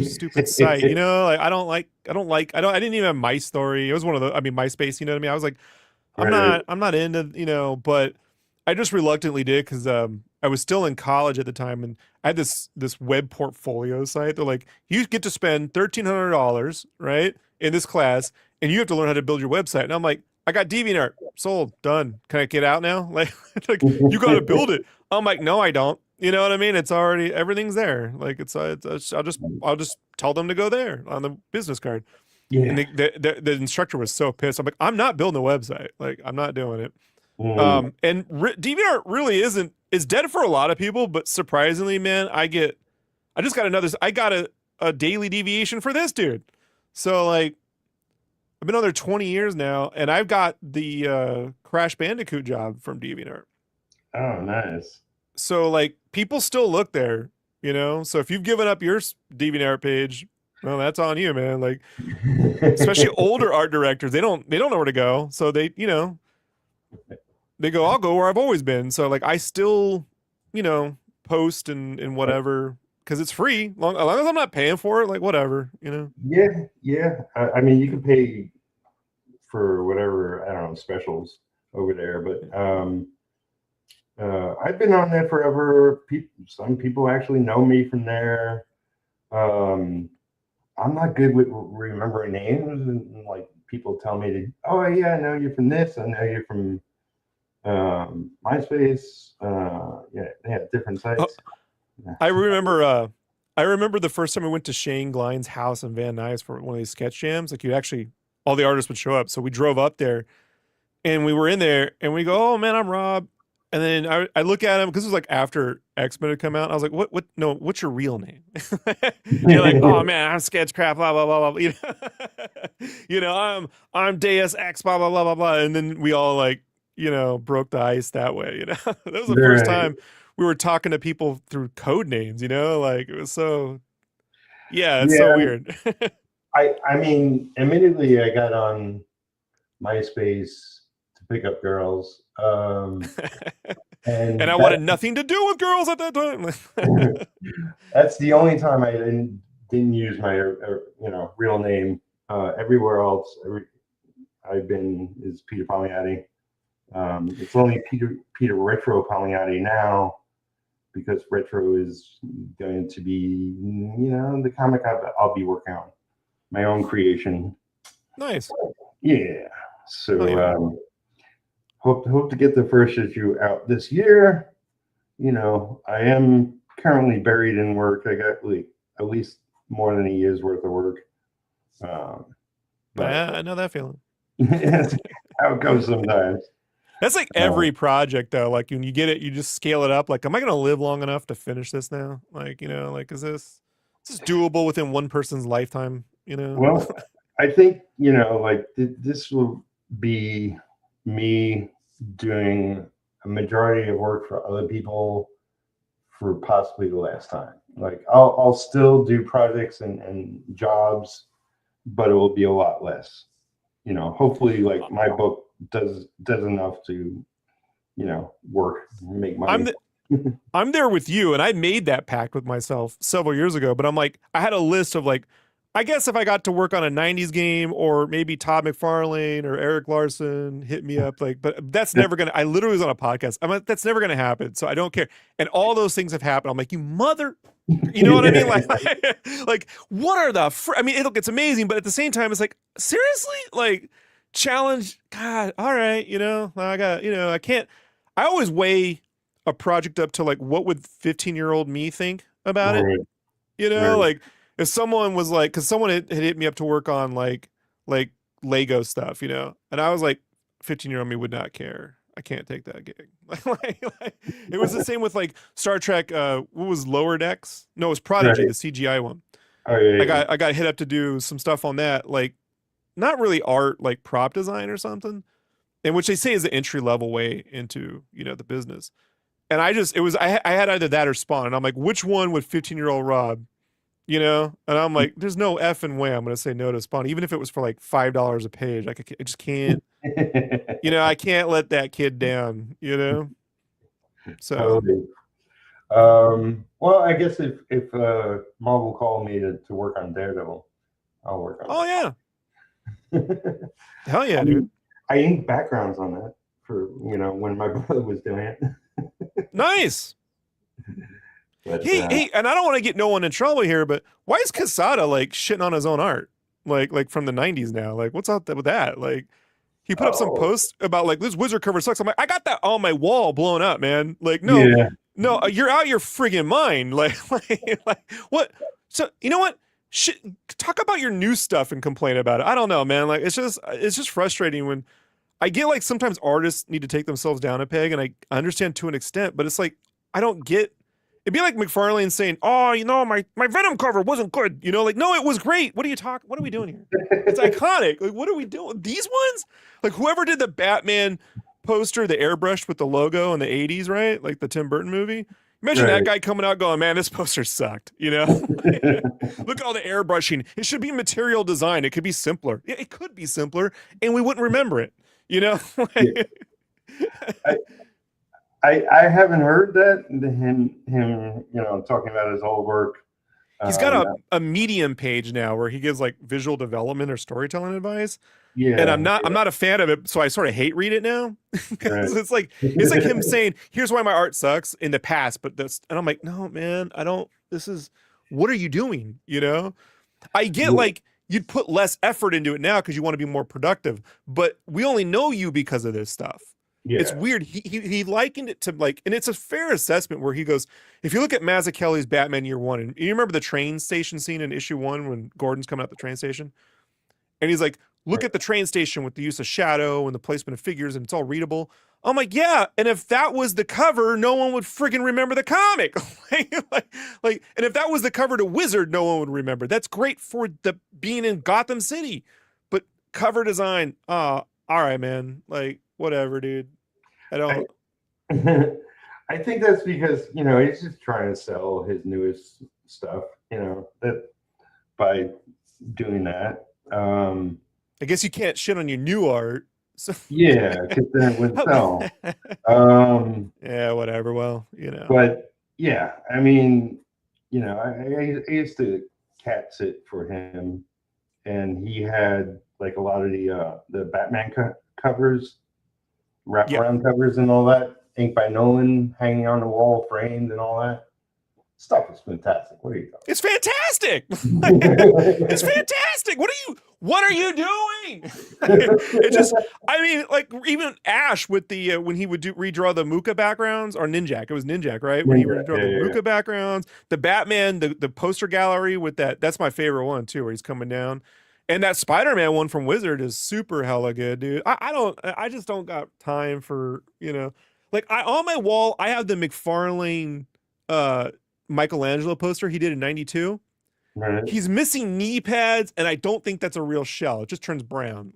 stupid site, you know, like I didn't even have MyStory. It was one of the, MySpace, you know what I mean? I was like, I'm not into, you know, but I just reluctantly did because I was still in college at the time, and I had this web portfolio site. They're like, you get to spend $1,300, right, in this class, and you have to learn how to build your website. And I'm like, I got DeviantArt, sold, done. Can I get out now? Like you got to build it. I'm like, no, I don't. You know what I mean? It's already, everything's there. Like I'll just tell them to go there on the business card. Yeah. And the instructor was so pissed. I'm like, I'm not building a website. Like I'm not doing it. And DeviantArt really is dead for a lot of people, but surprisingly, man, I got a daily deviation for this dude. So like, I've been on there 20 years now, and I've got the Crash Bandicoot job from DeviantArt. Oh, nice. So like, people still look there, you know. So if you've given up your DeviantArt page, well, that's on you, man. Like, especially older art directors, they don't know where to go. So they, you know, they go, I'll go where I've always been. So like, I still, you know, post and whatever, because it's free. As long as I'm not paying for it, like whatever, you know. Yeah. I mean, you can pay for whatever, I don't know, specials over there, but I've been on there forever. Some people actually know me from there. I'm not good with remembering names, and like people tell me to, oh yeah, I know you from this, I know you from MySpace. Yeah, they have different sites. I remember the first time we went to Shane Glines' house in Van Nuys for one of these sketch jams. Like all the artists would show up. So we drove up there, and we were in there, and we go, "Oh man, I'm Rob." And then I look at him because it was like after X-Men had come out. I was like, "What? No, what's your real name?" You're like, "Oh man, I'm Sketchcraft, blah blah blah blah." You know, I'm Deus Ex, blah blah blah blah blah. And then we all like, you know, broke the ice that way. You know, that was the first time we were talking to people through code names, you know, like it was so, it's so weird. I mean, admittedly, I got on MySpace to pick up girls. And I wanted nothing to do with girls at that time. That's the only time I didn't use my, real name. Everywhere else I've been is Peter Palmiotti. It's only Peter Retro Palmiotti now, because Retro is going to be, you know, the comic I'll be working on, my own creation. Nice. Yeah. So hope to get the first issue out this year. You know, I am currently buried in work. I got like at least more than a year's worth of work. But I know that feeling. That's how it goes sometimes. That's like every project though. Like when you get it, you just scale it up. Like, am I going to live long enough to finish this now? Like, you know, like, is this doable within one person's lifetime? You know? Well, I think, you know, like this will be me doing a majority of work for other people for possibly the last time. Like I'll still do projects and jobs, but it will be a lot less. You know, hopefully like my book does enough to, you know, work, make money. I'm there with you, and I made that pact with myself several years ago, but I'm like, I had a list of like, I guess if I got to work on a 90s game, or maybe Todd McFarlane or Eric Larson hit me up, like, but that's never gonna, I literally was on a podcast, I'm like, that's never gonna happen, so I don't care. And all those things have happened. I'm like, you mother, you know what I mean? Like what are the I mean, it's amazing, but at the same time, it's like, seriously? Like, challenge. God, all right, I got, I always weigh a project up to like what would 15-year-old me think about it. Right, right. Like if someone was like, because someone had hit me up to work on like Lego stuff, and I was like, 15-year-old me would not care. I can't take that gig. It was the same with like Star Trek. What was Lower Decks? No, it was Prodigy, Right. the CGI one. Oh yeah, yeah. I got hit up to do some stuff on that, like not really art, like prop design or something, and which they say is the entry level way into the business. And I had either that or Spawn, and I'm like, which one would 15-year-old Rob, And I'm like, there's no effing way I'm gonna say no to Spawn, even if it was for like $5 a page. Like I just can't, I can't let that kid down. So, Totally. Well, I guess if Marvel called me to work on Daredevil, I'll work on oh yeah, that. hell yeah, I dude. mean, I inked backgrounds on that for when my brother was doing it. Nice. But Hey, and I don't want to get no one in trouble here, but why is Casada like shitting on his own art? Like from the 90s now. Like, what's up with that? Like, he put up some oh post about like this wizard cover sucks. I'm like, I got that on my wall blown up, man. Like, no, yeah, no, you're out your friggin' mind. Like what? So you know what? Shit, talk about your new stuff and complain about it. I don't know, man. Like, it's just frustrating when I get like sometimes artists need to take themselves down a peg, and I understand to an extent, but it's like I don't get. It'd be like McFarlane saying, "Oh, my Venom cover wasn't good." Like, no, it was great. What are you talking? What are we doing here? It's iconic. Like, what are we doing? These ones, like whoever did the Batman poster, the airbrushed with the logo in the '80s, right? Like the Tim Burton movie. Imagine that right. guy coming out going, "Man, this poster sucked." Look at all the airbrushing. It should be material design. It could be simpler. Yeah, it could be simpler, and we wouldn't remember it. Yeah. I haven't heard that him talking about his old work. He's got Um, a Medium page now where he gives like visual development or storytelling advice, and yeah, I'm not a fan of it, so I sort of hate read it now right. because it's like him saying, "Here's why my art sucks in the past," but this, and I'm like, no, man, I don't. This is what are you doing? I get Yeah, like you'd put less effort into it now because you want to be more productive, but we only know you because of this stuff. It's yeah, weird. He likened it to like, and it's a fair assessment where he goes, if you look at Mazzucchelli's Batman Year One, and you remember the train station scene in issue 1 when Gordon's coming out the train station, and he's like, look at the train station with the use of shadow and the placement of figures, and it's all readable. I'm like, yeah, and if that was the cover, no one would friggin' remember the comic. And if that was the cover to Wizard, no one would remember. That's great for the being in Gotham City, but cover design, all right, man, like whatever, dude. I I, don't. I think that's because he's just trying to sell his newest stuff. That by doing that. I guess you can't shit on your new art. So Yeah, because then it would sell. Um, yeah, whatever. Well, but yeah, I mean, I used to cat sit for him, and he had like a lot of the Batman covers, yeah, wraparound covers, and all that. Ink by Nolan hanging on the wall, framed, and all that stuff is fantastic. What are you it's fantastic. It's talking? fantastic. What are you doing? It just, I mean, like even Ash with the when he would redraw the Muka backgrounds, or Ninjak. It was Ninjak, right? When he would Ninja, redraw the Muka backgrounds, the Batman, the poster gallery with that's my favorite one too, where he's coming down. And that Spider-Man one from Wizard is super hella good, dude. I just don't got time for, like on my wall, I have the McFarlane Michelangelo poster he did in 92. right? He's missing knee pads, and I don't think that's a real shell. It just turns brown.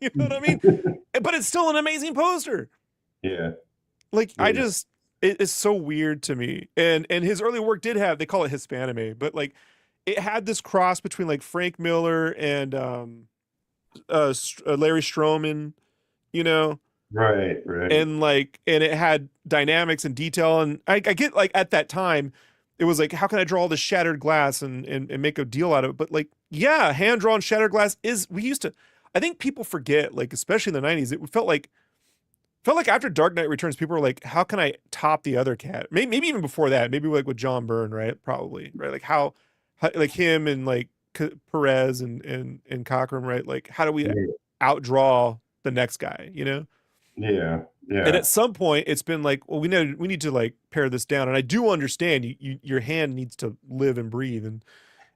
You know what I mean? But it's still an amazing poster. Yeah, Like, yeah, it's so weird to me. And his early work did have, they call it Hispanime, but like it had this cross between like Frank Miller and Larry Stroman, you know, right, right. and it had dynamics and detail. And I get like at that time, it was like, how can I draw all this shattered glass and make a deal out of it? But like, yeah, hand drawn shattered glass we used to, I think people forget, like, especially in the 90s, it felt like after Dark Knight Returns, people were like, how can I top the other cat? Maybe even before that, maybe like with John Byrne, right? Probably, right? Like how like him and like Perez and Cockrum, right? Like, how do we Yeah. outdraw the next guy, you know? Yeah. And Yeah. at some point it's been like, well, we need to like pare this down. And I do understand your hand needs to live and breathe.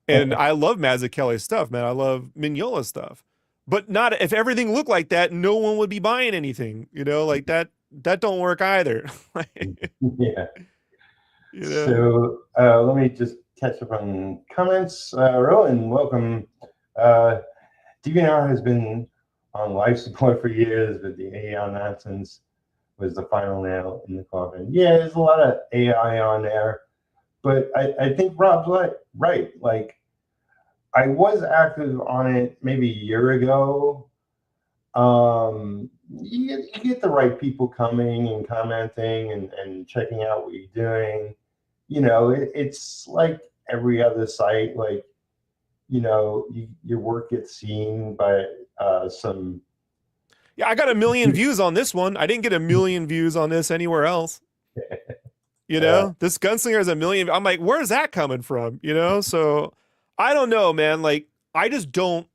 And I love Mazzucchelli's stuff, man. I love Mignola's stuff. But not if everything looked like that, no one would be buying anything, you know, like that don't work either. Yeah. You know? So let me just catch up on comments. Rowan, welcome. DVR has been on life support for years, but the AI nonsense was the final nail in the coffin. Yeah, there's a lot of AI on there, but I think Rob's right. Like, I was active on it maybe a year ago. You get the right people coming and commenting and checking out what you're doing. You know, it's like every other site. Like, you know, your work gets seen by some. Yeah, I got 1 million views on this one. I didn't get 1 million views on this anywhere else. You know, this gunslinger has 1 million. I'm like, where's that coming from? You know, so I don't know, man. Like, I just don't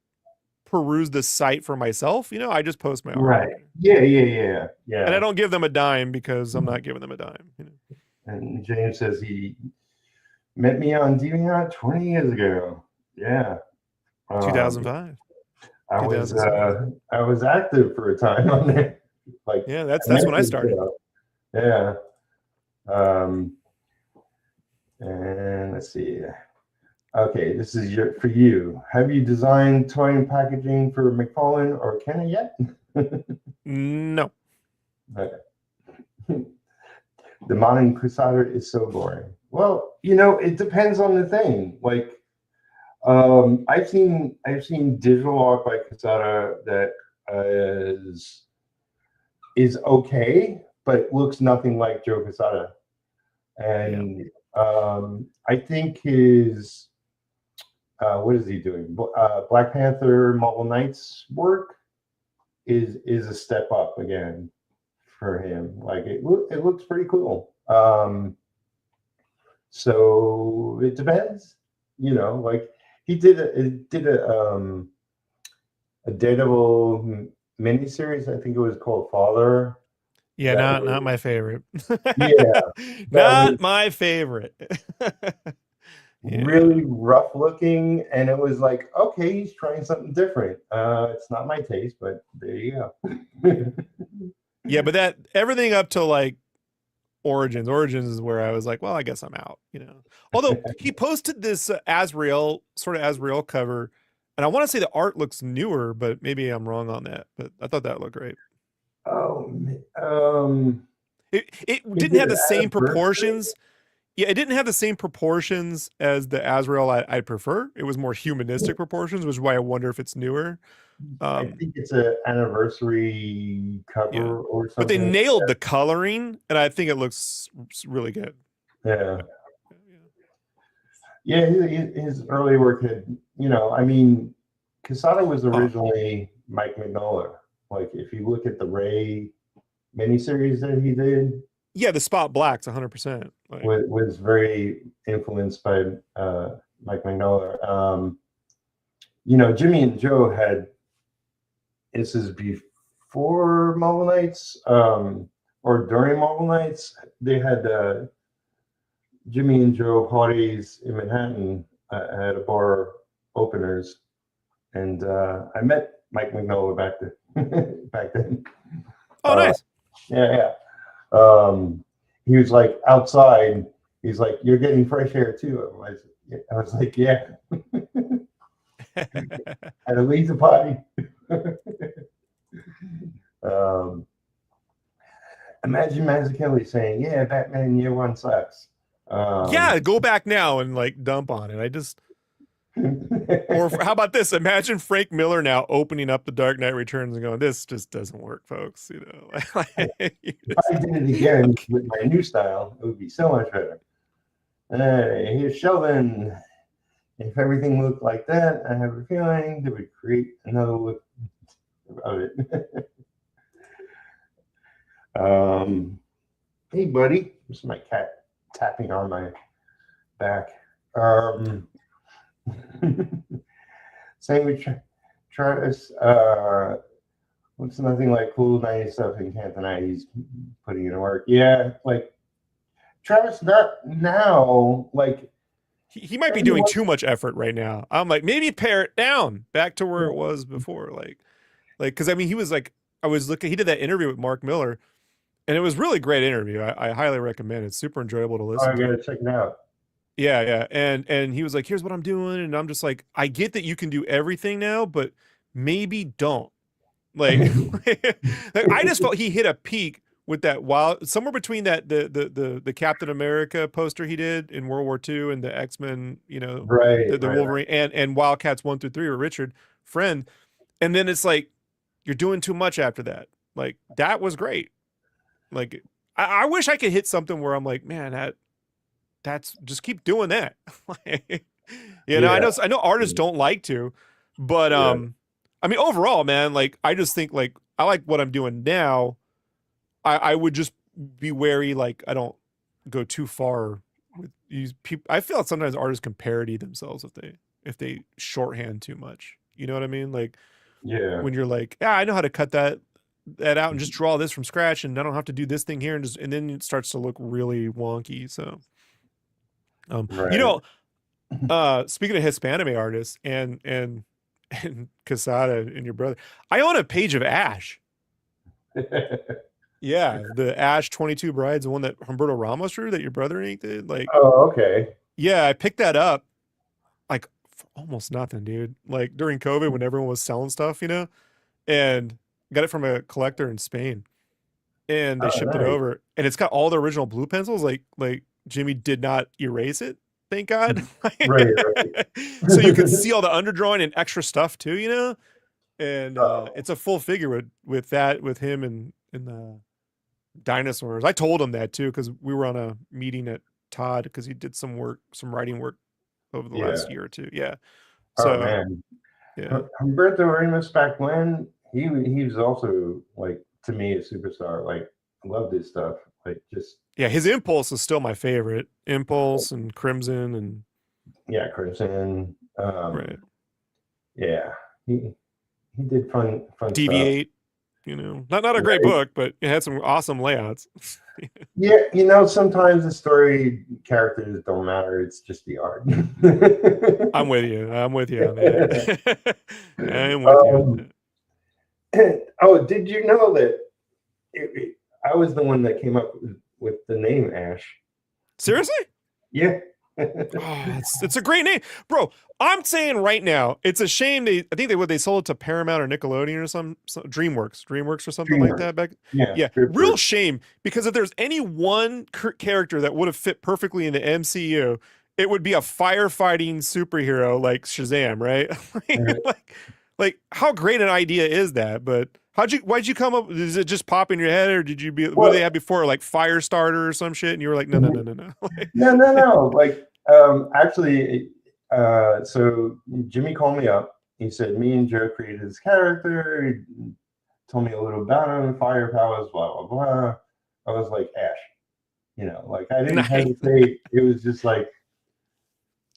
peruse the site for myself. You know, I just post my art on Right. there. Yeah. And I don't give them a dime because I'm not giving them a dime. You know? And James says he met me on DeviantArt 20 years ago. Yeah. 2005. I 2006. I was active for a time on there. Like, yeah, that's when I started. Yeah. And let's see. Okay, this is for you. Have you designed toy and packaging for McFarlane or Kenna yet? No. Okay. The modern Crusader is so boring. Well, you know, it depends on the thing. Like, I've seen digital art by Quesada that is okay, but looks nothing like Joe Quesada. And I think his what is he doing? Black Panther Marvel Knights work is a step up again for him. Like, it looks pretty cool. So it depends, you know. Like, he did a Daredevil miniseries. I think it was called Father. Yeah, not my favorite. Yeah, that was Not my favorite. really rough looking, and it was like, okay, he's trying something different. It's not my taste, but there you go. Yeah, but that everything up to like Origins is where I was like, well, I guess I'm out, you know. Although he posted this Azrael cover, and I want to say the art looks newer, but maybe I'm wrong on that. But I thought that looked great. Oh, It is didn't it have an the same anniversary? proportions. Yeah, it didn't have the same proportions as the Azrael I prefer. It was more humanistic proportions, which is why I wonder if it's newer. I think it's an anniversary Yeah, cover or but they something. nailed the coloring, and I think it looks really good. Yeah. Yeah, his early work had, you know, I mean, Quesada was Oh, originally Mike Mignola. Like, if you look at the Ray miniseries that he did, yeah, the spot black's 100%. Like, was very influenced by Mike Mignola. You know, Jimmy and Joe had, this is before Marvel Knights, or during Marvel Knights, they had Jimmy and Joe parties in Manhattan at a bar openers, and I met Mike Mignola back then. Back then, oh, nice. yeah. He was like outside. He's like, "You're getting fresh air too." I was like, "Yeah." At a laser party. um, Imagine Mazzucchelli saying, "Yeah, Batman Year One sucks." Yeah, go back now and like dump on it. Or how about this? Imagine Frank Miller now opening up the Dark Knight Returns and going, "This just doesn't work, folks." You know, if I did it again okay. with my new style, it would be so much better. Here's Sheldon. If everything looked like that, I have a feeling that would create another look of it. Hey, buddy. This is my cat tapping on my back. Sandwich Travis. looks nothing like cool 90s stuff in Cantonite. He's putting in work. Yeah, like Travis, not now. Like he might be doing too much effort right now. I'm like, maybe pare it down back to where it was before. Like, because I mean, he was like, I was looking, he did that interview with Mark Miller, and it was really great interview. I highly recommend it. It's super enjoyable to listen I gotta check it out. Yeah, yeah. And he was like, here's what I'm doing. And I'm just like, I get that you can do everything now, but maybe don't. Like, like I just felt he hit a peak with that wild somewhere between that the Captain America poster he did in World War II and the X-Men, you know, right, the Wolverine and Wildcats 1 through 3 with Richard Friend. And then it's like, you're doing too much after that. Like, that was great. Like, I wish I could hit something where I'm like, man, that's just keep doing that. You know, I know artists don't like to, but I mean, overall, man, like, I just think, like, I like what I'm doing now. I would just be wary, like, I don't go too far with these people. I feel like sometimes artists can parody themselves if they shorthand too much. You know what I mean? Like, when you're like, yeah, I know how to cut that out and just draw this from scratch, and I don't have to do this thing here, and then it starts to look really wonky. So, you know, speaking of Hispanime artists and Casada and your brother, I own a page of Ash. Yeah, the Ash 22 Brides, the one that Humberto Ramos drew that your brother inked did. Like, oh, okay. Yeah, I picked that up like for almost nothing, dude. Like during COVID when everyone was selling stuff, you know, and got it from a collector in Spain, and they shipped it over, and it's got all the original blue pencils. Like Jimmy did not erase it, thank God. right. So you can see all the underdrawing and extra stuff too, you know. And it's a full figure with him and the dinosaurs. I told him that too because we were on a meeting at Todd because he did some writing work over the last year or two. Yeah. So, oh man. Yeah. Humberto Ramos back when he was also, like, to me, a superstar. Like, I love this stuff. Like, just his Impulse is still my favorite. Impulse and Crimson and Crimson. Right. Yeah, he did fun Deviate. stuff. You know, not a great book, but it had some awesome layouts. Yeah, you know, sometimes the story characters don't matter. It's just the art. I'm with you. On that. I'm with you. Oh, did you know that I was the one that came up with the name Ash? Seriously? Yeah. It's a great name, bro. I'm saying right now, it's a shame I think they sold it to Paramount or Nickelodeon or some DreamWorks or something like that back. Yeah, real shame, because if there's any one character that would have fit perfectly in the MCU, it would be a firefighting superhero like Shazam, right? like how great an idea is that? But why'd you come up? Is it just pop in your head, or did you what did they have before, like Firestarter or some shit? And you were like, no. No. Like, actually, so Jimmy called me up. He said, me and Joe created this character. He told me a little about him, fire powers, blah, blah, blah. I was like, Ash. You know, like, I didn't hesitate. It was just like,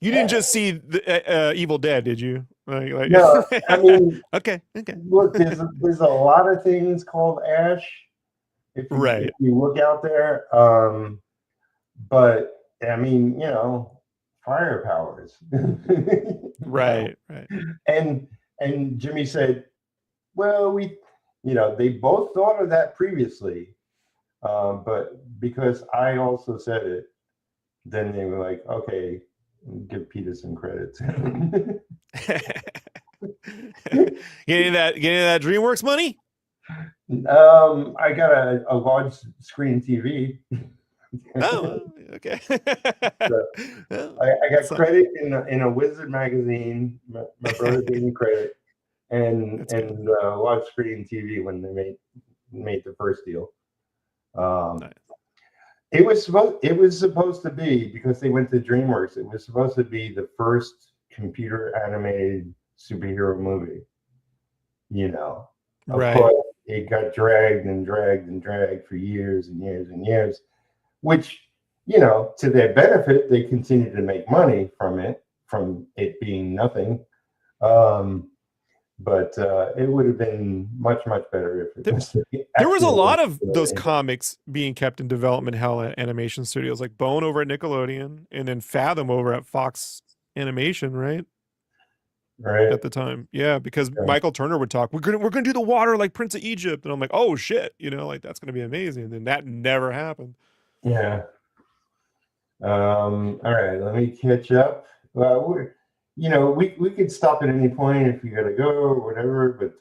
you didn't just see the Evil Dead, did you? Like no, I mean, okay. Look, there's a lot of things called Ash. If you look out there, but I mean, you know, fire powers. Right. And Jimmy said, well, they both thought of that previously, but because I also said it, then they were like, okay, give Peter some credits. Getting that DreamWorks money? I got a large screen TV. Oh, okay. So I got credit in a Wizard magazine. My brother gave me credit, and a large screen TV when they made the first deal. Nice. It was supposed to be, because they went to DreamWorks. It was supposed to be the first computer animated superhero movie. You know, of course, it got dragged for years and years and years, which, you know, to their benefit, they continued to make money from it being nothing. but it would have been much better if it was there was a actual, lot of those comics being kept in development hell at animation studios, like Bone over at Nickelodeon, and then Fathom over at Fox Animation, right? right. At the time, yeah, because Yeah. Michael Turner would talk, we're gonna do the water like Prince of Egypt, and I'm like, oh shit, like that's gonna be amazing, and then that never happened. Yeah. All right, let me catch up. Well, we could stop at any point if you gotta go or whatever, but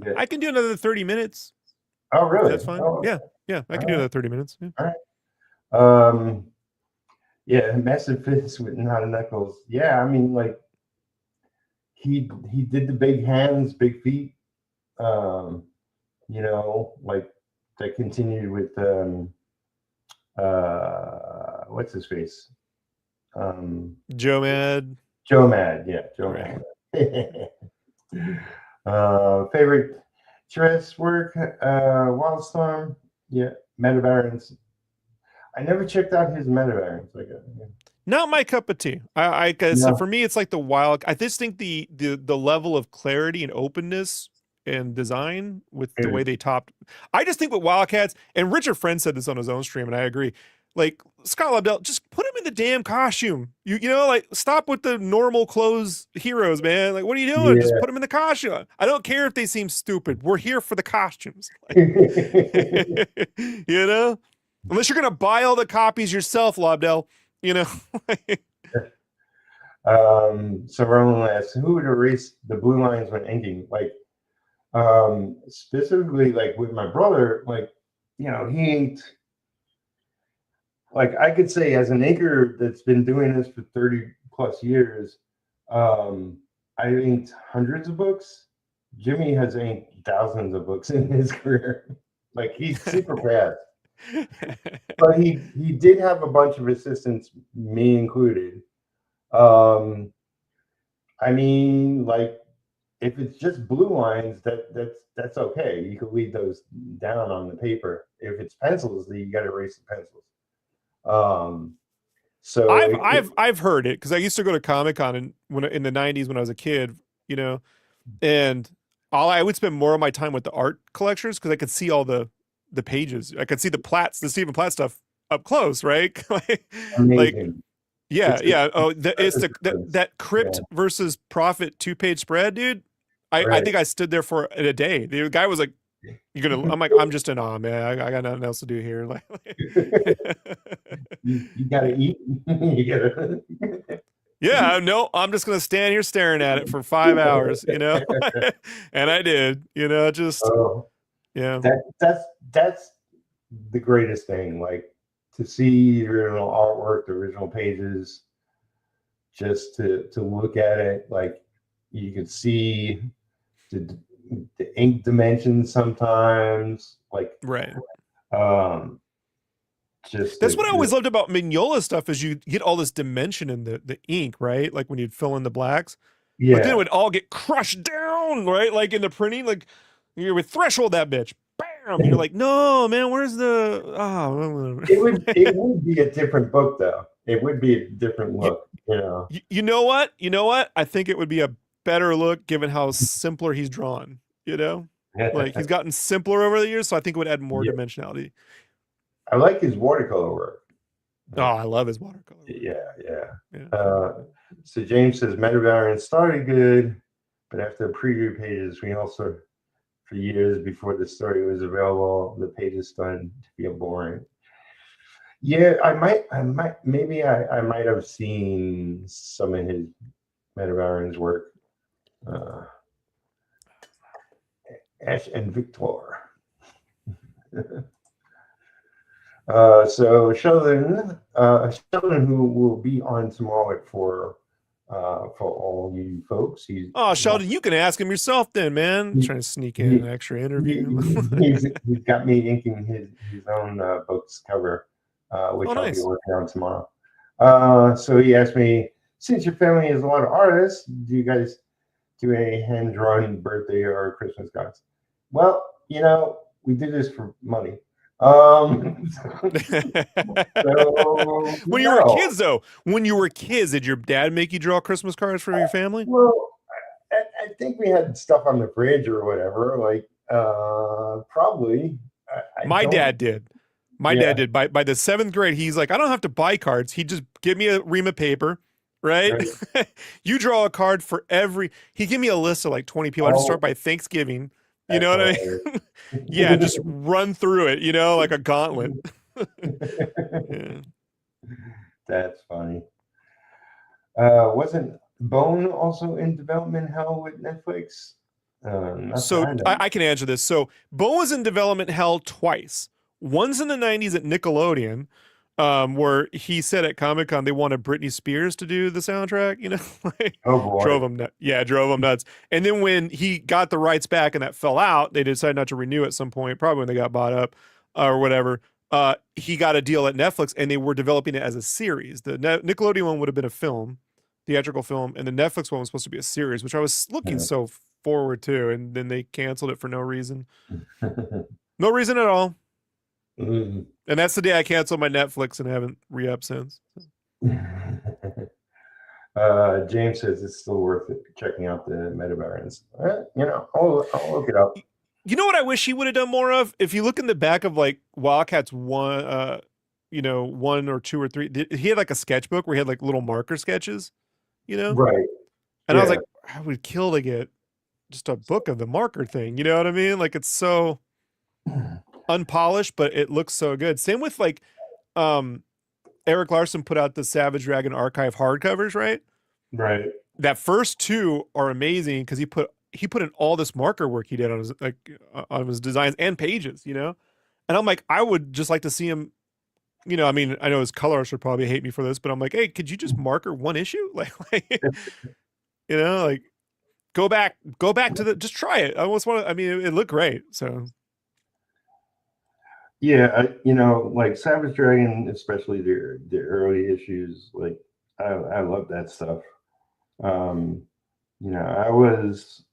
yeah. I can do another 30 minutes. Oh, really? That's fine. Oh, Yeah, I can do another 30 minutes. Yeah. all right. Yeah, massive fists with not knuckles. Yeah, I mean, like he did the big hands, big feet. Like that continued with what's his face? Joe Mad. Joe Mad, yeah, Joe Right. Mad. Favorite dress work, Wildstorm, yeah, Metabarons. I never checked out his Metabarons. Not my cup of tea. So for me, it's like the wild. I just think the level of clarity and openness and design with the way they topped. I just think with Wildcats, and Richard Friend said this on his own stream, and I agree. Like Scott Lobdell, just put him in the damn costume. Like stop with the normal clothes heroes, man. Like what are you doing? Just put him in the costume. I don't care if they seem stupid. We're here for the costumes. Unless you're gonna buy all the copies yourself, Lobdell. So Roland asks, who would erase the blue lines when inking? Like, specifically, like with my brother, like, he inked. Like I could say, as an inker that's been doing this for 30 plus years, I inked hundreds of books. Jimmy has inked thousands of books in his career. Like he's super fast. But he did have a bunch of assistants, me included. I mean, like if it's just blue lines, that's okay. You can leave those down on the paper. If it's pencils, then you got to erase the pencils. So I've heard it because I used to go to Comic-Con in the 90s when I was a kid, and I would spend more of my time with the art collectors because I could see all the pages. I could see the Stephen Platt stuff up close, right? Amazing. It's that Crypt versus Prophet 2-page spread, dude. I think I stood there for a day. The guy was like, I'm like, I'm just in awe, man. I got nothing else to do here. Like, you gotta eat. You gotta. Yeah, no, I'm just gonna stand here staring at it for 5 hours, and I did, just yeah. That's the greatest thing, like to see the original artwork, the original pages, just to look at it, like you can see the ink dimensions sometimes, like right. That's what I always loved about Mignola stuff is you get all this dimension in the ink, right? Like when you'd fill in the blacks. Yeah. But then it would all get crushed down, right? Like in the printing, like you would threshold that bitch. Bam! You're like, no, man, where's the it would be a different book though. It would be a different look, You know what? I think it would be a better look given how simpler he's drawn, Like he's gotten simpler over the years, so I think it would add more dimensionality. I like his watercolor work. Oh, I love his watercolor work. Yeah. So James says Metabaron started good, but after the preview pages, we also, for years before the story was available, the pages started to feel boring. Yeah, I might have seen some of his Metabaron's work. Ash and Victor. So Sheldon, who will be on tomorrow at 4 for all you folks. Sheldon, you can ask him yourself then, man. Trying to sneak in an extra interview. He's got me inking his own book's cover, which I'll be working on tomorrow. So he asked me, since your family has a lot of artists, do you guys do a hand-drawn birthday or Christmas cards? Well, we did this for money. When you were kids, though, did your dad make you draw Christmas cards for your family? Well, I think we had stuff on the fridge or whatever. Like, probably. I My don't. dad did. My dad Yeah. did. By the 7th grade, he's like, I don't have to buy cards. He just give me a ream of paper, right? Right. You draw a card for every. He gave me a list of like 20 people. I just start Oh, by Thanksgiving. You know that's what I hilarious. mean? Yeah, just run through it. Like a gauntlet. Yeah. That's funny. Wasn't Bone also in development hell with Netflix? Not that So I know. I can answer this. So Bo was in development hell twice. Once in the 90s at Nickelodeon, where he said at Comic-Con they wanted Britney Spears to do the soundtrack, like Oh boy. drove him nuts. Yeah, drove him nuts. And then when he got the rights back and that fell out, they decided not to renew at some point, probably when they got bought up or whatever. He got a deal at Netflix and they were developing it as a series. The Nickelodeon one would have been a film, theatrical film, and the Netflix one was supposed to be a series, which I was looking so forward to, and then they canceled it for no reason. No reason at all. Mm. And that's the day I canceled my Netflix and haven't re-upped since. James says it's still worth it checking out the meta variants. I'll look it up. You know what I wish he would have done more of? If you look in the back of like Wildcats 1, 1 or 2 or 3, he had like a sketchbook where he had like little marker sketches, Right. And I was like, I would kill to get just a book of the marker thing. You know what I mean? Like it's so unpolished, but it looks so good. Same with like, Eric Larson put out the Savage Dragon Archive hardcovers, right? Right. That first 2 are amazing because he put in all this marker work he did on his designs and pages, And I'm like, I would just like to see him, I mean, I know his colorist would probably hate me for this, but I'm like, hey, could you just marker one issue? Like go back to just try it. I almost want to, I mean, it looked great. So yeah, like Savage Dragon, especially the early issues, like I love that stuff. I was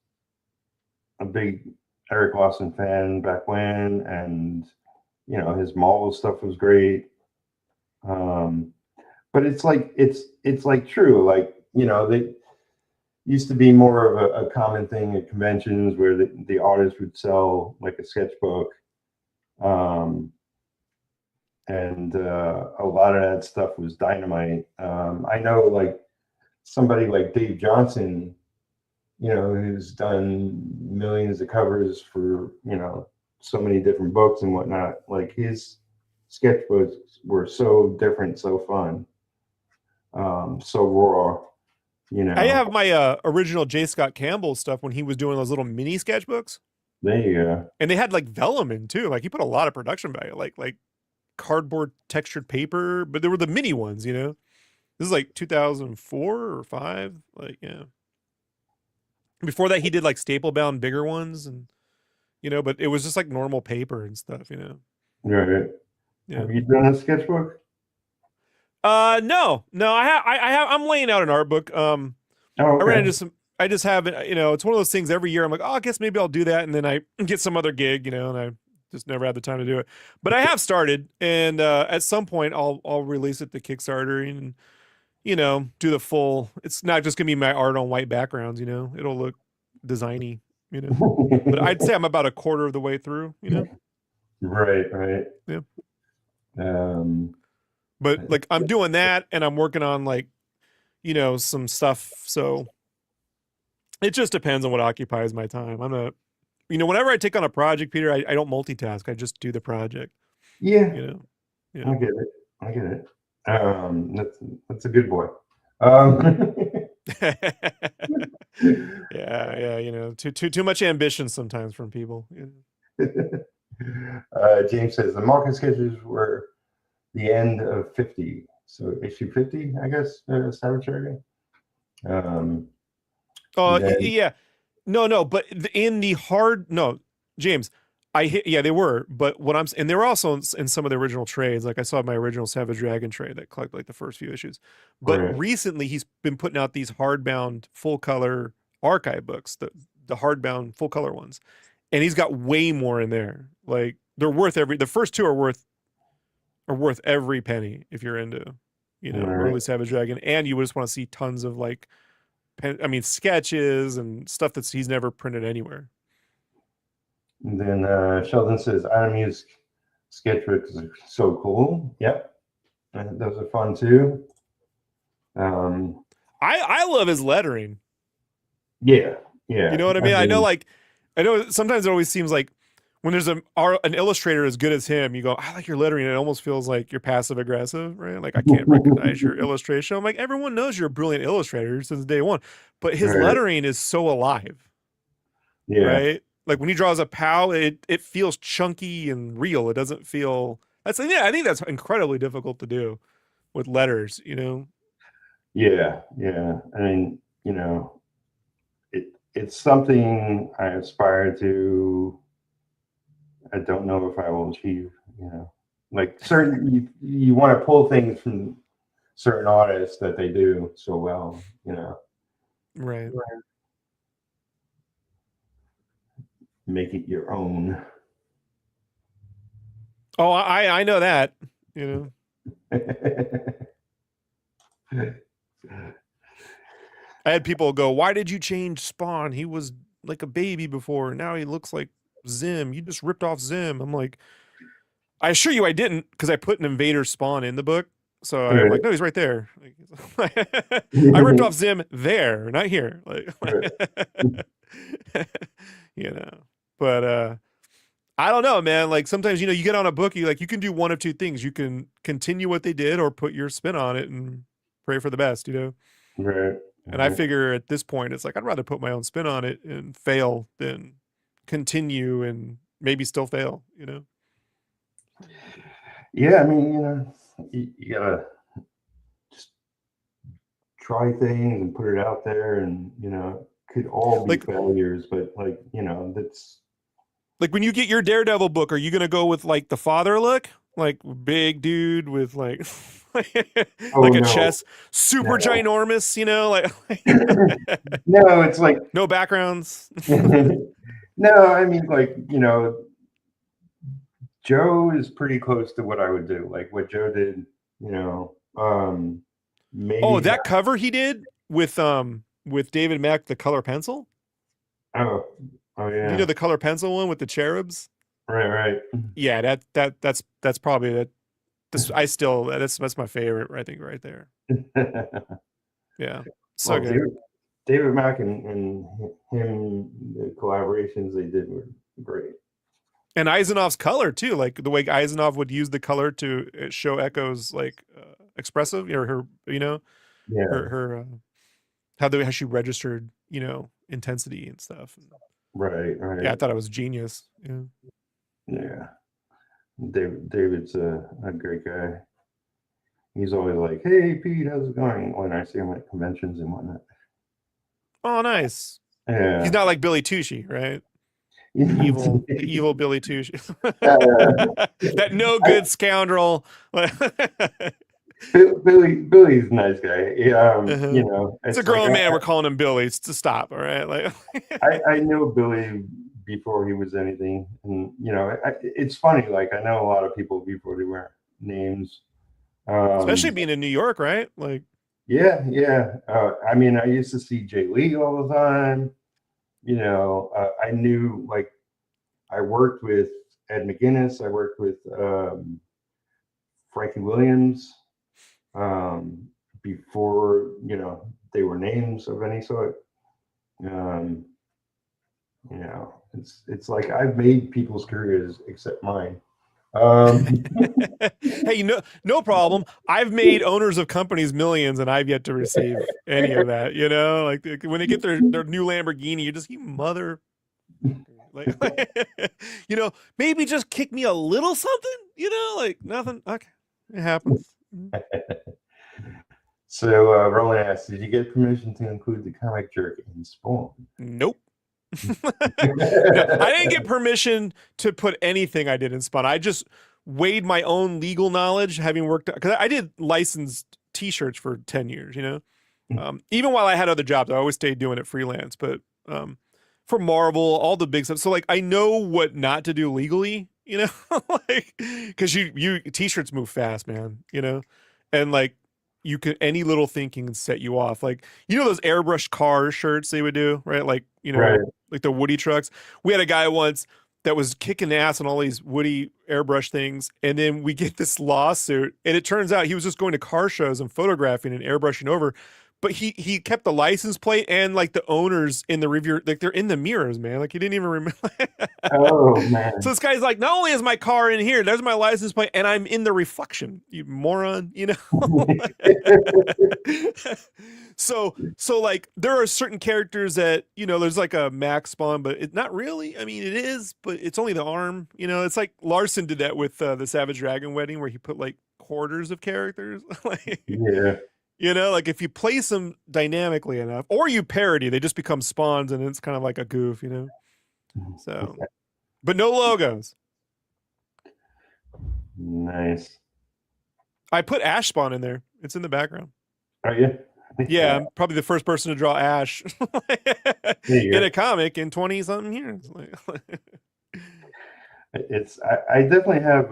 a big Eric Lawson fan back when, and his Marvel stuff was great. But it's like true, like they used to be more of a common thing at conventions where the artist would sell like a sketchbook. And a lot of that stuff was dynamite. I know like somebody like Dave Johnson, who's done millions of covers for, so many different books and whatnot. Like his sketchbooks were so different, so fun, so raw, I have my original J. Scott Campbell stuff when he was doing those little mini sketchbooks. There you go. And they had like vellum in too. Like he put a lot of production value, like cardboard textured paper, but there were the mini ones, This is like 2004 or 5, like yeah. Before that, he did like staple bound bigger ones, and but it was just like normal paper and stuff, Right. Yeah. Have you done a sketchbook? No, I'm laying out an art book. Okay. I ran into some. I just haven't. It's one of those things. Every year, I'm like, oh, I guess maybe I'll do that, and then I get some other gig, and I just never had the time to do it. But I have started, and at some point, I'll release it to Kickstarter and do the full. It's not just gonna be my art on white backgrounds. It'll look designy. But I'd say I'm about a quarter of the way through. Right. Yeah. But like I'm doing that, and I'm working on like, some stuff. So it just depends on what occupies my time. I'm not, whenever I take on a project, Peter, I don't multitask. I just do the project. Yeah. Yeah. I get it. That's a good boy. Yeah. Too much ambition sometimes from people. James says the market sketches were the end of 50, so issue 50, I guess. Savage Dragon. Yeah, no, but in the hard, no, James, they were, but and they were also in some of the original trades. Like I saw my original Savage Dragon trade that collected like the first few issues, but recently he's been putting out these hardbound full color archive books, the hardbound full color ones, and he's got way more in there. Like they're worth the first 2 are worth every penny if you're into early Savage Dragon, and you just want to see tons of like sketches and stuff he's never printed anywhere. And then Sheldon says, I don't use sketchbooks are so cool. Yep. Those are fun too. I love his lettering. Yeah. Yeah. You know what I mean? I know sometimes it always seems like when there's an illustrator as good as him, you go, I like your lettering. And it almost feels like you're passive aggressive, right? Like, I can't recognize your illustration. I'm like, everyone knows you're a brilliant illustrator since day one, but his lettering is so alive. Yeah. Right. Like when he draws a POW, it feels chunky and real. It doesn't feel I think that's incredibly difficult to do with letters, you know? Yeah. Yeah. I mean, you know, it's something I aspire to. I don't know if I will achieve, you know, like you want to pull things from certain artists that they do so well, you know. Right. Make it your own. Oh, I know that, you know. I had people go, why did you change Spawn? He was like a baby before. Now he looks like Zim. You just ripped off Zim. I'm like, I assure you I didn't, because I put an invader Spawn in the book. So I'm like, no, he's right there. I ripped off Zim there, not here. Like, you know, but I don't know, man. Like sometimes, you know, you get on a book, you can do one of two things. You can continue what they did or put your spin on it and pray for the best, you know? Right. And I figure at this point, it's like, I'd rather put my own spin on it and fail than continue and maybe still fail, you know? Yeah. I mean, you know, you gotta just try things and put it out there, and, you know, could all be failures, but like, you know, that's like when you get your Daredevil book, are you going to go with like the father look? Like big dude with like, a chest, super ginormous, you know, like, no, it's like no backgrounds. No, I mean, like, you know, Joe is pretty close to what I would do, like what Joe did, you know. Maybe that cover he did with David Mack, the color pencil. Oh yeah. You know, the color pencil one with the cherubs. Right. Yeah, that's probably that. That's my favorite. I think right there. Yeah, so well, good. David Mack and him, the collaborations they did were great. And Eisenov's color too, like the way Eisenov would use the color to show Echo's like expressive, or her, you know, her how she registered, you know, intensity and stuff. Right. Yeah, I thought it was genius. Yeah. David's a great guy. He's always like, "Hey, Pete, how's it going?" when I see him at conventions and whatnot. Oh, nice. Yeah. He's not like Billy Tushy, right? The evil Billy Tushy. That no good scoundrel. Billy's a nice guy. You know, it's a grown man. We're calling him Billy. It's to stop. All right. Like, I know Billy before he was anything, and you know, it's funny. Like, I know a lot of people before they weren't names. Especially being in New York, right? Like, yeah. I mean, I used to see Jay Lee all the time. You know, I knew, like, I worked with Ed McGuinness. I worked with Frankie Williams before, you know, they were names of any sort. You know, it's like I've made people's careers except mine. Hey, no problem. I've made owners of companies millions, and I've yet to receive any of that. You know, like when they get their new Lamborghini, you just, you mother, like, you know, maybe just kick me a little something. You know, like nothing. Okay, it happens. So Roland asks, did you get permission to include the comic jerk in Spawn? Nope. No, I didn't get permission to put anything I did in Spawn. I just weighed my own legal knowledge, having worked, because I did licensed t-shirts for 10 years, you know. Even while I had other jobs, I always stayed doing it freelance, but for Marvel, all the big stuff. So like, I know what not to do legally, you know, like, because you t-shirts move fast, man, you know, and like, you can, any little thing can set you off. Like, you know, those airbrush car shirts they would do, right? Like, you Right. know, like the Woody trucks. We had a guy once that was kicking ass on all these Woody airbrush things. And then we get this lawsuit, and it turns out he was just going to car shows and photographing and airbrushing over. But he kept the license plate and like the owners in the review, like they're in the mirrors, man. Like he didn't even remember. Oh So man. this guy's like, not only is my car in here, there's my license plate, and I'm in the reflection, you moron, you know? So like there are certain characters that, you know, there's like a max spawn, but it not really. I mean, it is, but it's only the arm, you know. It's like Larson did that with the Savage Dragon Wedding, where he put like quarters of characters. Like, Yeah. you know, like if you place them dynamically enough, or you parody, they just become spawns, and it's kind of like a goof, you know. So, but no logos. Nice. I put Ash spawn in there. It's in the background. Are you? Yeah, I'm probably the first person to draw Ash There you in go. a comic in 20 something years. Like, I definitely have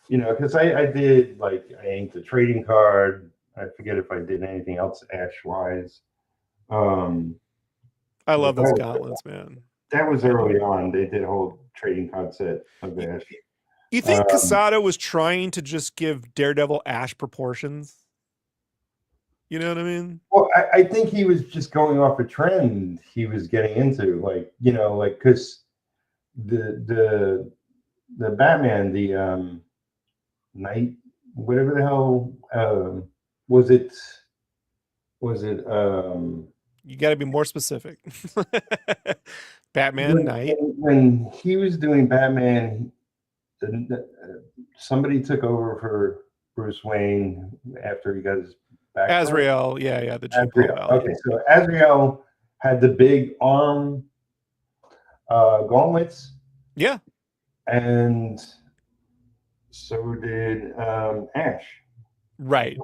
you know, because I did like I inked a trading card. I forget if I did anything else Ash wise. Um, I but love those gauntlets, man. that was I early do. on. They did a whole trading card set of You, Ash. you think Um, Casado was trying to just give Daredevil Ash proportions? You know what I mean? well, I think he was just going off a trend he was getting into, like you know, like because the the Batman, the Night, whatever the hell was it? Was it You got to be more specific. Batman Knight. when he was doing Batman? Somebody took over for Bruce Wayne after he got his back. Azrael. Yeah, yeah, the Jean Paul Azrael. Valley. Okay, so Azrael had the big arm gauntlets, Yeah. and so did Ash. Right.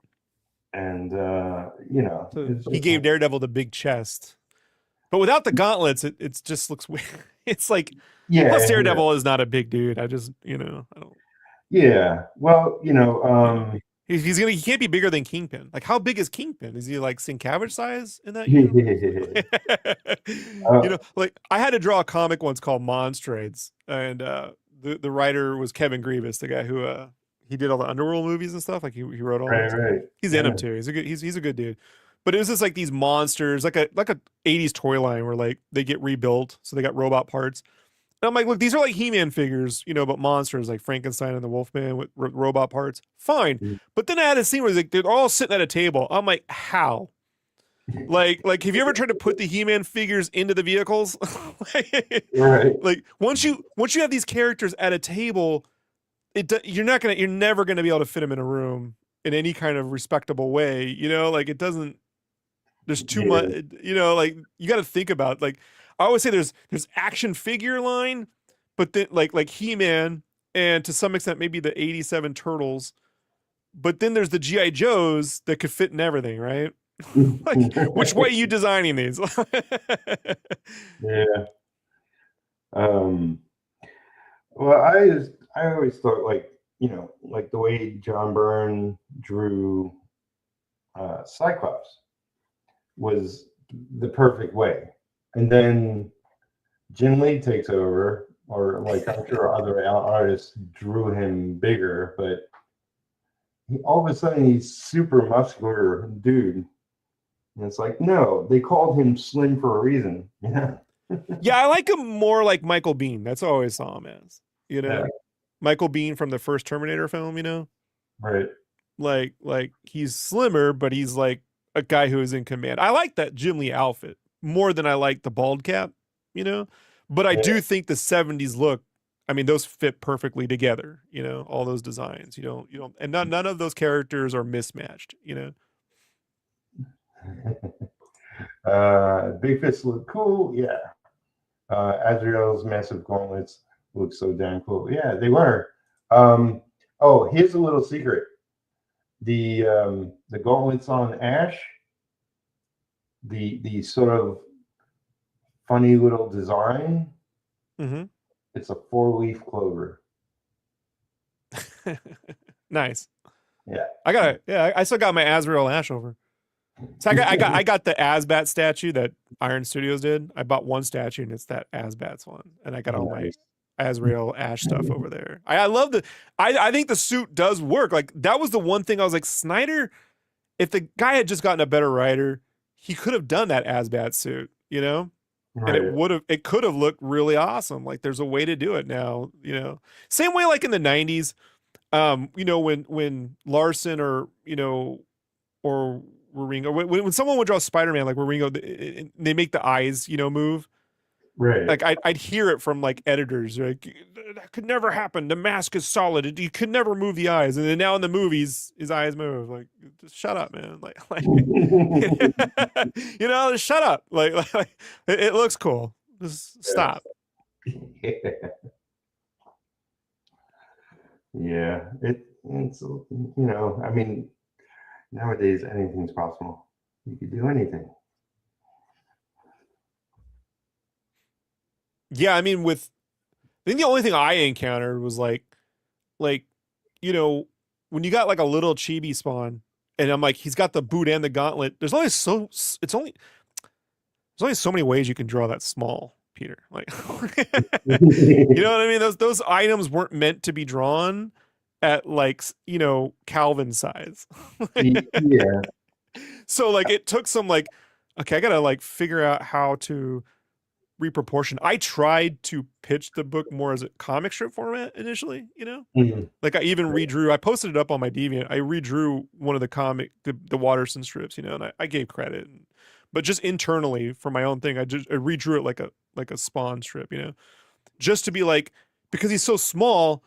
And you know, So he gave Daredevil the big chest. But without the gauntlets, it just looks weird. It's like, plus yeah, yeah, Daredevil is not a big dude. I just, you know, I don't, yeah. Well, you know, you know, he can't be bigger than Kingpin. Like, how big is Kingpin? Is he like Sienkiewicz size in that universe? You uh, know, like I had to draw a comic once called Monstrades, and the writer was Kevin Grievous, the guy who he did all the Underworld movies and stuff. Like he wrote all right, those. right, He's in yeah. them too. He's a good dude. But it was just like these monsters, like a 80s toy line where like they get rebuilt, so they got robot parts. And I'm like, look, these are like He-Man figures, you know, but monsters like Frankenstein and the Wolfman with robot parts. Fine. But then I had a scene where like they're all sitting at a table. I'm like, how? Like, have you ever tried to put the He-Man figures into the vehicles? Right. Like once you have these characters at a table, you're never gonna be able to fit them in a room in any kind of respectable way. You know, like it doesn't. There's too Yeah. much. You know, like you got to think about like I always say there's action figure line, but then like He-Man and to some extent maybe the '87 Turtles, but then there's the GI Joes that could fit in everything, right? Like, which way are you designing these? Yeah. Um, well, I always thought like you know like the way John Byrne drew Cyclops was the perfect way, and then Jim Lee takes over, or like I'm sure other artists drew him bigger, but all of a sudden he's super muscular dude, and it's like no, they called him slim for a reason. Yeah. Yeah, I like him more like Michael Biehn. That's how I always saw him as. You Yeah. know, Michael Biehn from the first Terminator film. You know, Right. like he's slimmer, but he's like a guy who is in command. I like that Jim Lee outfit more than I like the bald cap. You know, but I Yeah. do think the '70s look. I mean, those fit perfectly together. You know, all those designs. You don't, and none of those characters are mismatched. You know. Big fists look cool. Yeah. Azrael's massive gauntlets look so damn cool. Yeah, they were. Oh, here's a little secret. The gauntlets on Ash, the sort of funny little design, Mm-hmm. it's a 4-leaf clover. Nice. Yeah. I still got my Azrael Ash over. So I got the Asbat statue that Iron Studios did. I bought one statue and it's that Asbats one, and I got all my Azrael Ash stuff over there. I love the. I think the suit does work. Like that was the one thing I was like, Snyder. If the guy had just gotten a better writer, he could have done that Asbat suit, you know, and it could have looked really awesome. Like there's a way to do it now, you know. Same way like in the 90s, you know, when Larson or, you know, or Waringo, when someone would draw Spider-Man like Waringo, they make the eyes, you know, move. Right. Like I'd hear it from like editors, like that could never happen. The mask is solid. You could never move the eyes. And then now in the movies, his eyes move. Like, just shut up, man. Like you know, just shut up. Like it looks cool. Just stop. Yeah, it's you know, I mean, nowadays anything's possible. You could do anything. Yeah, I mean, I think the only thing I encountered was like, you know, when you got like a little chibi spawn, and I'm like, he's got the boot and the gauntlet. There's only so many ways you can draw that small, Peter. Like, you know what I mean? Those items weren't meant to be drawn at like, you know, Calvin size. Yeah. So like, it took some like, okay, I gotta like figure out how to reproportion. I tried to pitch the book more as a comic strip format initially, you know, like I even redrew, I posted it up on my Deviant. I redrew one of the Watterson strips, you know, and I gave credit, but just internally for my own thing, I redrew it like a Spawn strip, you know, just to be like, because he's so small,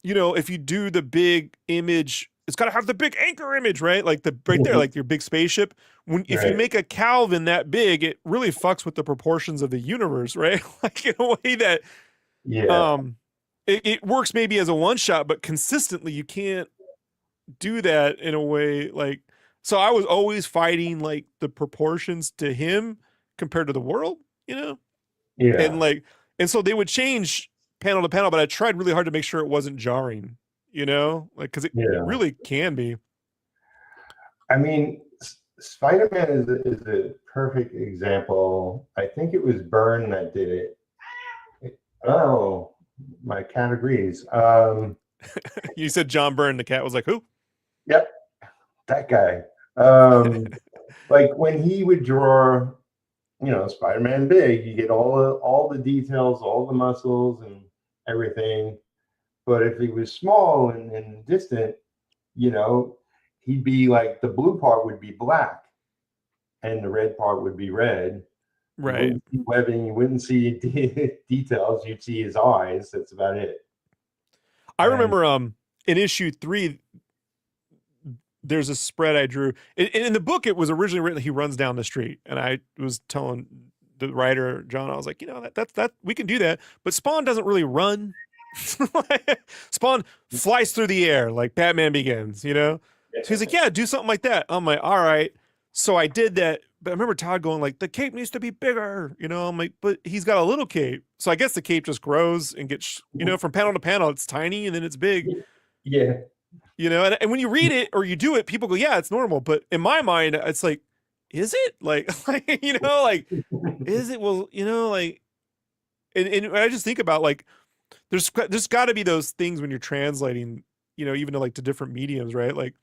you know, if you do the big image, it's got to have the big anchor image, right? Like right there, like your big spaceship. If you make a Calvin that big, it really fucks with the proportions of the universe, right? Like in a way that, it works maybe as a one shot, but consistently you can't do that in a way like. So I was always fighting like the proportions to him compared to the world, you know? Yeah. And so they would change panel to panel, but I tried really hard to make sure it wasn't jarring, you know, like, cause it really can be. I mean, Spider-Man is a perfect example. I think it was Byrne that did it. Oh, my cat agrees. You said John Byrne, the cat was like, who? Yep, that guy. Like when he would draw, you know, Spider-Man big, you get all the details, all the muscles and everything. But if he was small and distant, you know, he'd be like, the blue part would be black and the red part would be red. Right. You wouldn't see webbing, you wouldn't see details, you'd see his eyes. That's about it. I remember in issue 3, there's a spread I drew. In the book, it was originally written that he runs down the street. And I was telling the writer, John, I was like, you know, that we can do that. But Spawn doesn't really run. Spawn flies through the air like Batman Begins, you know? So he's like, yeah, do something like that. I'm like, all right. So I did that. But I remember Todd going like, the cape needs to be bigger, you know? I'm like, but he's got a little cape. So I guess the cape just grows and gets, you know, from panel to panel, it's tiny and then it's big. Yeah. You know, and when you read it or you do it, people go, yeah, it's normal. But in my mind, it's like, is it? Like you know, like, is it? Well, you know, like, and I just think about like, there's got to be those things when you're translating, you know, even to different mediums, right? Like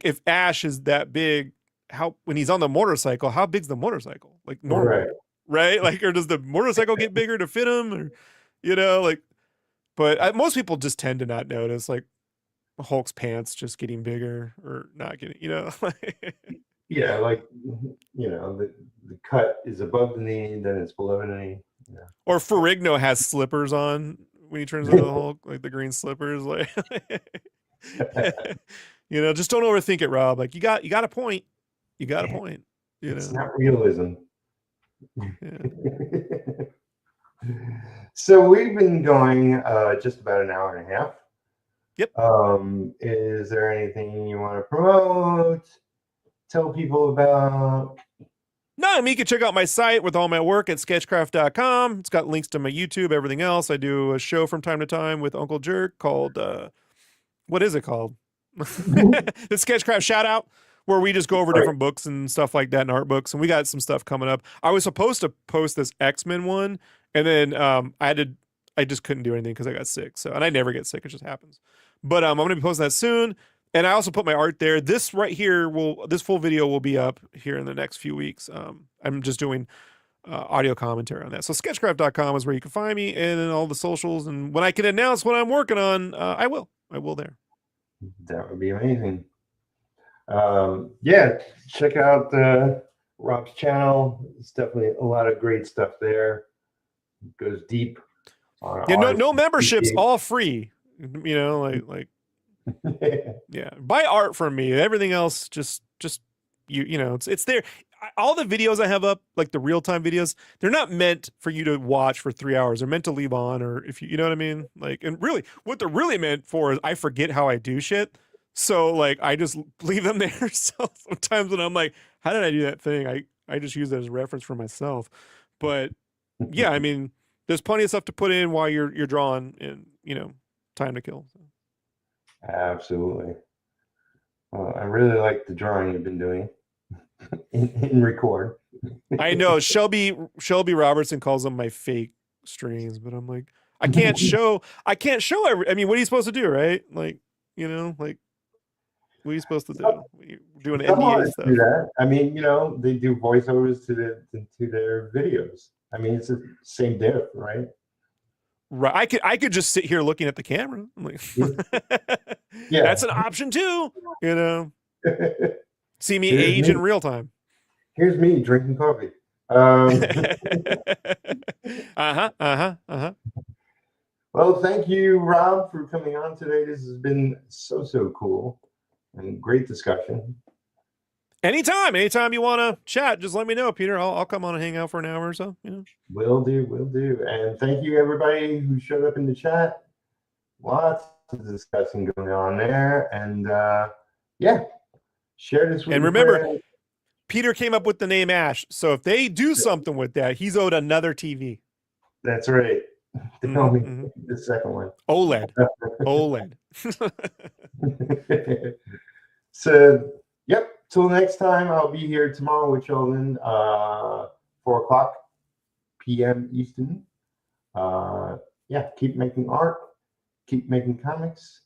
if Ash is that big, when he's on the motorcycle, how big's the motorcycle? Like normal, right? Like, or does the motorcycle get bigger to fit him, or, you know, like, but most people just tend to not notice, like Hulk's pants just getting bigger or not getting, you know. Yeah, like, you know, the cut is above the knee, then it's below the knee. Yeah. Or Ferrigno has slippers on when he turns into the Hulk, like the green slippers, like. You know, just don't overthink it, Rob. Like you got a point. You got a point. You know, it's not realism. Yeah. So we've been going just about an hour and a half. Yep. Is there anything you want to promote? Tell people about? No, I mean, you can check out my site with all my work at sketchcraft.com. It's got links to my YouTube, everything else. I do a show from time to time with Uncle Jerk called, what is it called? The Sketchcraft shout out, where we just go over Right. different books and stuff like that and art books. And we got some stuff coming up. I was supposed to post this X-Men one, and then I just couldn't do anything because I got sick. So, and I never get sick, it just happens. But I'm gonna be posting that soon. And I also put my art there. This right here this full video will be up here in the next few weeks. I'm just doing audio commentary on that. So sketchcraft.com is where you can find me, and then all the socials. And when I can announce what I'm working on, I will there. That would be amazing. Yeah, check out Rob's channel. It's definitely a lot of great stuff there. It goes deep. Yeah, no memberships, all free. You know, like yeah, buy art from me. Everything else, just you know, it's there. All the videos I have up, like the real-time videos, they're not meant for you to watch for 3 hours. They're meant to leave on, or if you know what I mean? Like, and really, what they're really meant for is I forget how I do shit. So, like, I just leave them there. So sometimes when I'm like, how did I do that thing? I just use it as a reference for myself. But yeah, I mean, there's plenty of stuff to put in while you're drawing, and, you know, time to kill. So. Absolutely. Well, I really like the drawing you've been doing in record. I know Shelby Robertson calls them my fake strings, but I'm like, I can't show I mean, what are you supposed to do, right? Like, you know, like, what are you supposed to do? You're doing NBA stuff. Do that. I mean, you know, they do voiceovers to their videos. I mean, it's the same diff, right? Right. I could just sit here looking at the camera. I'm like, yeah, that's an option too. You know, see me age in real time. Here's me drinking coffee. Well, thank you, Rob, for coming on today. This has been so cool and great discussion. Anytime you want to chat, just let me know, Peter. I'll come on and hang out for an hour or so. You know, will do. And thank you, everybody who showed up in the chat. Lots of discussion going on there, and yeah, share this with. And remember, Peter came up with the name Ash, so if they do something with that, he's owed another TV. That's right. The second one. OLED. So, yep. Till next time, I'll be here tomorrow with Sheldon, 4:00 p.m. Eastern. Yeah, keep making art, keep making comics,